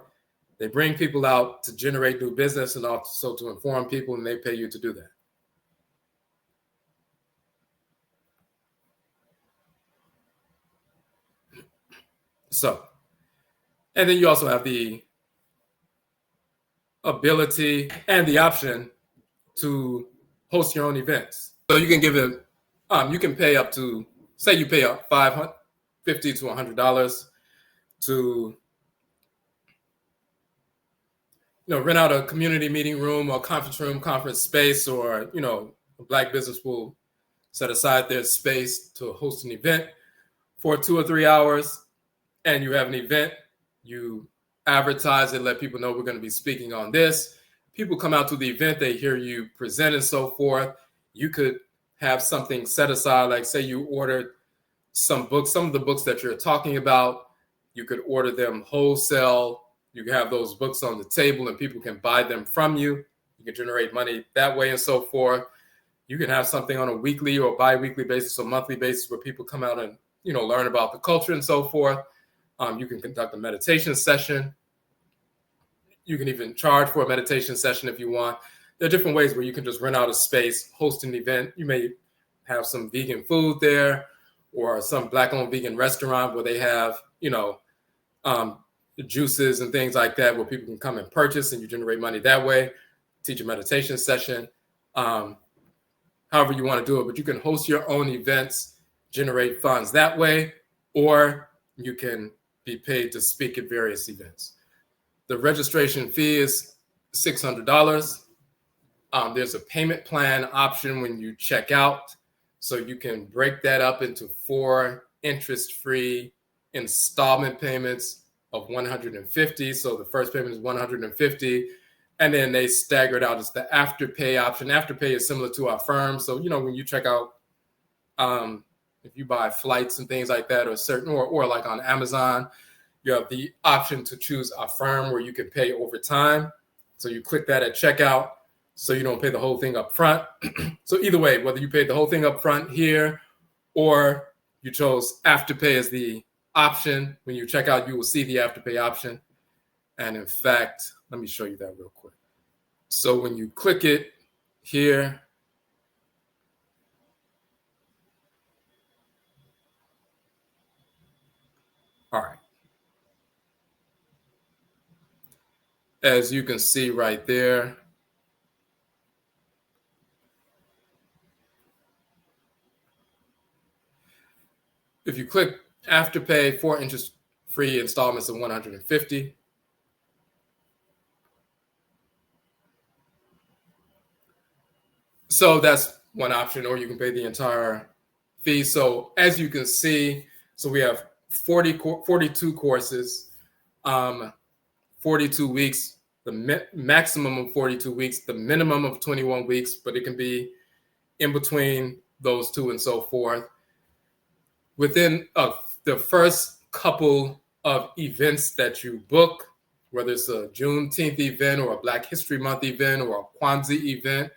they bring people out to generate new business and also to inform people, and they pay you to do that. So, and then you also have the ability and the option to host your own events. So you can give it, you can pay up to, say you pay up $50 to $100 to, rent out a community meeting room or conference room, conference space, or, a Black business will set aside their space to host an event for 2 or 3 hours. And you have an event, you advertise it, let people know we're going to be speaking on this. People come out to the event, they hear you present and so forth. You could have something set aside, like say you ordered some books, some of the books that you're talking about, you could order them wholesale. You can have those books on the table and people can buy them from you. You can generate money that way and so forth. You can have something on a weekly or bi-weekly basis or monthly basis where people come out and, learn about the culture and so forth. You can conduct a meditation session. You can even charge for a meditation session if you want. There are different ways where you can just rent out a space, host an event. You may have some vegan food there or some Black-owned vegan restaurant where they have, juices and things like that where people can come and purchase and you generate money that way. Teach a meditation session, however you want to do it. But you can host your own events, generate funds that way, or you can be paid to speak at various events. The registration fee is $600. There's a payment plan option when you check out. So you can break that up into 4 interest-free installment payments of $150. So the first payment is $150. And then they stagger it out as the Afterpay option. Afterpay is similar to our firm. So, when you check out, if you buy flights and things like that, or like on Amazon, you have the option to choose a firm where you can pay over time. So you click that at checkout so you don't pay the whole thing up front. So either way, whether you paid the whole thing up front here or you chose Afterpay as the option, when you check out, you will see the Afterpay option. And in fact, let me show you that real quick. So when you click it here, all right. As you can see right there, if you click Afterpay, 4 interest-free installments of $150. So that's one option, or you can pay the entire fee. So as you can see, so we have 42 courses, 42 weeks, the maximum of 42 weeks, the minimum of 21 weeks, but it can be in between those two and so forth. Within the first couple of events that you book, whether it's a Juneteenth event or a Black History Month event or a Kwanzaa event,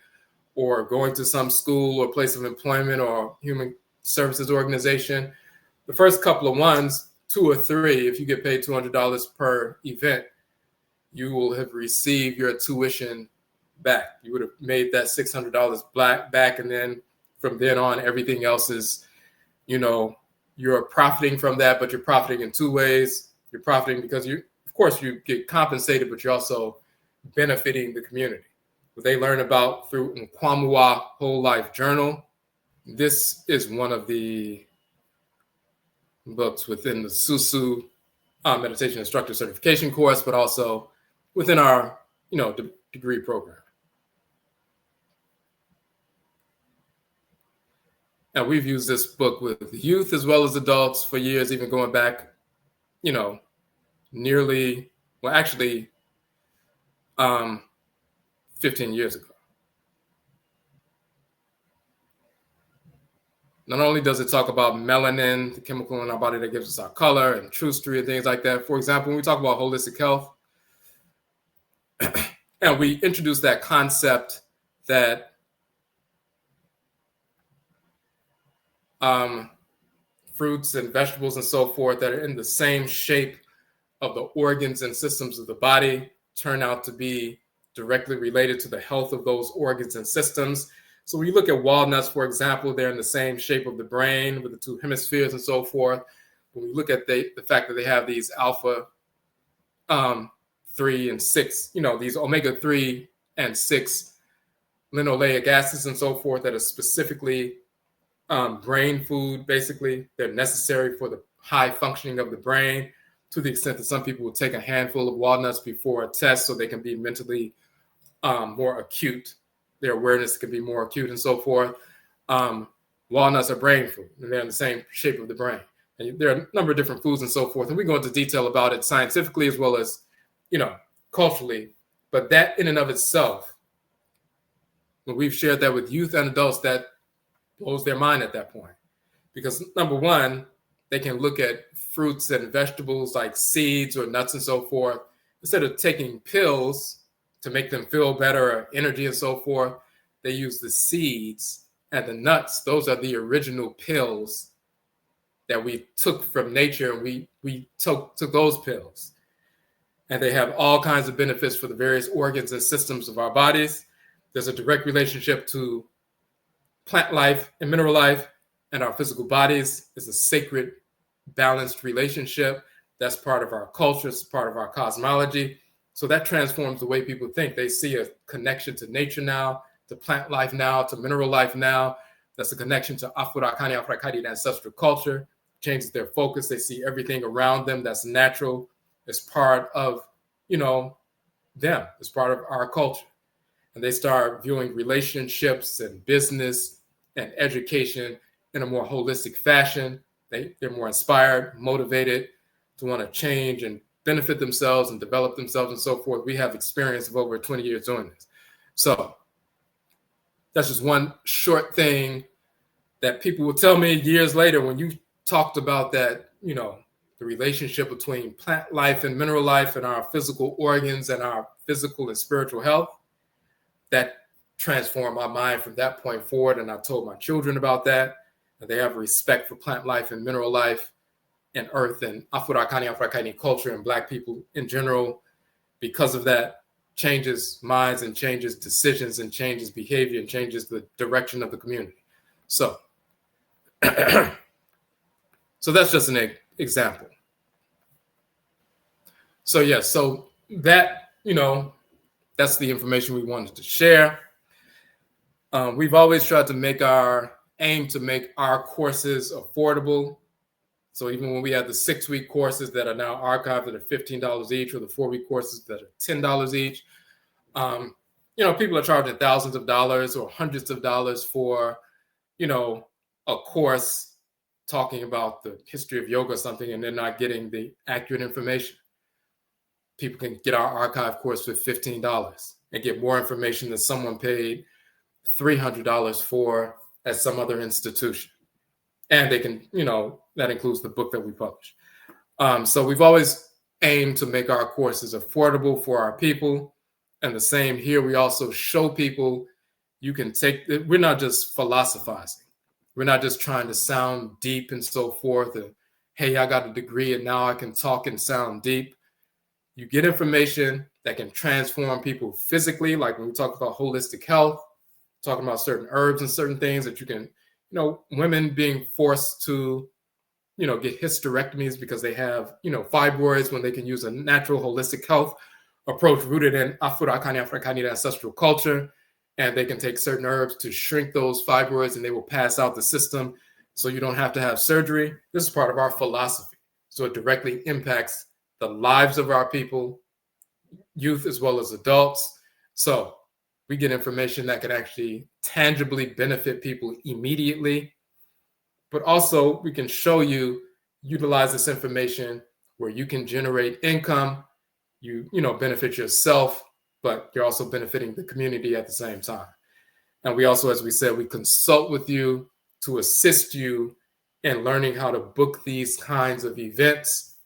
or going to some school or place of employment or human services organization, the first couple of ones, 2 or 3, if you get paid $200 per event, you will have received your tuition back. You would have made that $600 back, and then from then on, everything else is, you're profiting from that, but you're profiting in 2 ways. You're profiting because of course, you get compensated, but you're also benefiting the community. What they learn about through NIMDEESEM Whole Life Journal. This is one of the books within the SUSU meditation instructor certification course, but also within our degree program. And we've used this book with youth as well as adults for years, even going back, nearly, well, actually 15 years ago. Not only does it talk about melanin, the chemical in our body that gives us our color, and trustery and things like that. For example, when we talk about holistic health, and we introduce that concept that fruits and vegetables and so forth that are in the same shape of the organs and systems of the body turn out to be directly related to the health of those organs and systems. So when you look at walnuts, for example, they're in the same shape of the brain with the two hemispheres and so forth. When we look at the fact that they have these alpha 3 and 6, these omega-3 and 6 linoleic acids and so forth that are specifically brain food, basically. They're necessary for the high functioning of the brain, to the extent that some people will take a handful of walnuts before a test so they can be mentally more acute. Their awareness can be more acute and so forth. Walnuts are brain food, and they're in the same shape of the brain. And there are a number of different foods and so forth, and we go into detail about it scientifically as well as, culturally. But that in and of itself, when we've shared that with youth and adults, that blows their mind at that point. Because number one, they can look at fruits and vegetables like seeds or nuts and so forth. Instead of taking pills to make them feel better or energy and so forth, they use the seeds and the nuts. Those are the original pills that we took from nature, and we took those pills. And they have all kinds of benefits for the various organs and systems of our bodies. There's a direct relationship to plant life and mineral life, and our physical bodies. Is a sacred, balanced relationship. That's part of our culture. It's part of our cosmology. So that transforms the way people think. They see a connection to nature now, to plant life now, to mineral life now. That's a connection to Afurakani, Afuraitkaitnit ancestral culture. Changes their focus. They see everything around them that's natural as part of, them, as part of our culture. And they start viewing relationships and business and education in a more holistic fashion. They're more inspired, motivated to want to change and benefit themselves and develop themselves and so forth. We have experience of over 20 years doing this. So that's just one short thing that people will tell me years later when you talked about that, the relationship between plant life and mineral life and our physical organs and our physical and spiritual health. That transformed my mind from that point forward. And I told my children about that. And they have respect for plant life and mineral life and earth and Afurakani, Afuraitkaitnit culture and Black people in general. Because of that, changes minds and changes decisions and changes behavior and changes the direction of the community. So, so that's just an example. So yes, so that, that's the information we wanted to share. We've always tried to aim to make our courses affordable. So even when we have the 6-week courses that are now archived that are $15 each, or the 4-week courses that are $10 each, people are charging thousands of dollars or hundreds of dollars for, a course talking about the history of yoga or something, and they're not getting the accurate information. People can get our archive course for $15 and get more information than someone paid $300 for at some other institution. And they can, that includes the book that we publish. So we've always aimed to make our courses affordable for our people. And the same here, we also show people you can we're not just philosophizing. We're not just trying to sound deep and so forth. And, hey, I got a degree and now I can talk and sound deep. You get information that can transform people physically, like when we talk about holistic health, talking about certain herbs and certain things that you can, women being forced to, get hysterectomies because they have, fibroids when they can use a natural holistic health approach rooted in Afurakani, Afuraitkaitnit ancestral culture, and they can take certain herbs to shrink those fibroids, and they will pass out the system, so you don't have to have surgery. This is part of our philosophy, so it directly impacts the lives of our people, youth as well as adults. So we get information that can actually tangibly benefit people immediately, but also we can show you utilize this information where you can generate income, you benefit yourself, but you're also benefiting the community at the same time. And we also, as we said, we consult with you to assist you in learning how to book these kinds of events,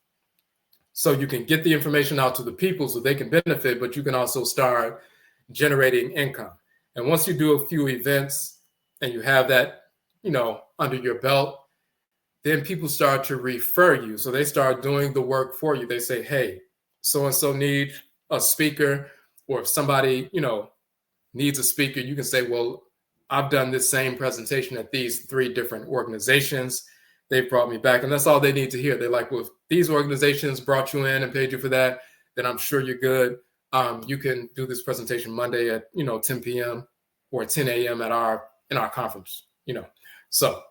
so you can get the information out to the people so they can benefit, but you can also start generating income. And once you do a few events and you have that, under your belt, then people start to refer you. So they start doing the work for you. They say, hey, so-and-so needs a speaker, or if somebody, needs a speaker, you can say, well, I've done this same presentation at these 3 different organizations. They've brought me back, and that's all they need to hear. They're like, well, if these organizations brought you in and paid you for that, then I'm sure you're good. You can do this presentation Monday at 10 p.m. or 10 a.m. in our conference. So,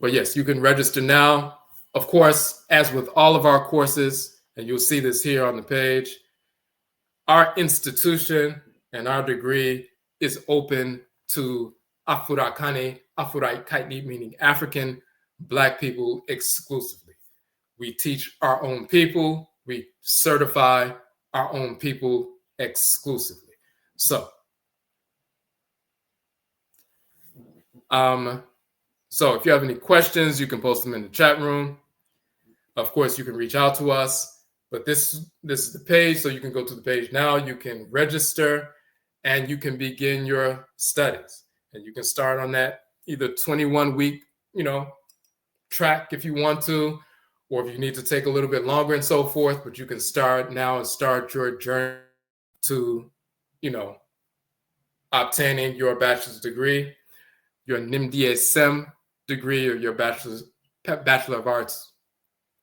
but yes, you can register now. Of course, as with all of our courses, and you'll see this here on the page, our institution and our degree is open to Afurakani, Afuraitkaitnit, meaning African Black people exclusively. We teach our own people. We certify our own people exclusively. So, if you have any questions, you can post them in the chat room. Of course, you can reach out to us, but this is the page, so you can go to the page now. You can register, and you can begin your studies. And you can start on that either 21-week, track if you want to, or if you need to take a little bit longer and so forth, but you can start now and start your journey to, obtaining your bachelor's degree, your NIMDEESEM degree, or your Bachelor of Arts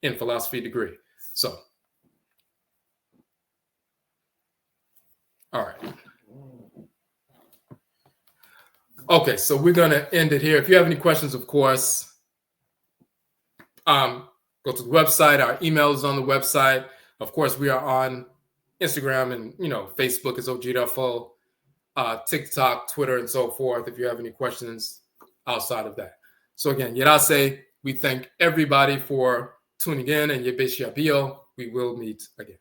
in philosophy degree. So, all right. Okay, so we're going to end it here. If you have any questions, of course, go to the website. Our email is on the website. Of course, we are on Instagram and, Facebook is Odwirafo, TikTok, Twitter, and so forth, if you have any questions outside of that. So again, Yerase, we thank everybody for tuning in, and Yebeshi Abio, we will meet again.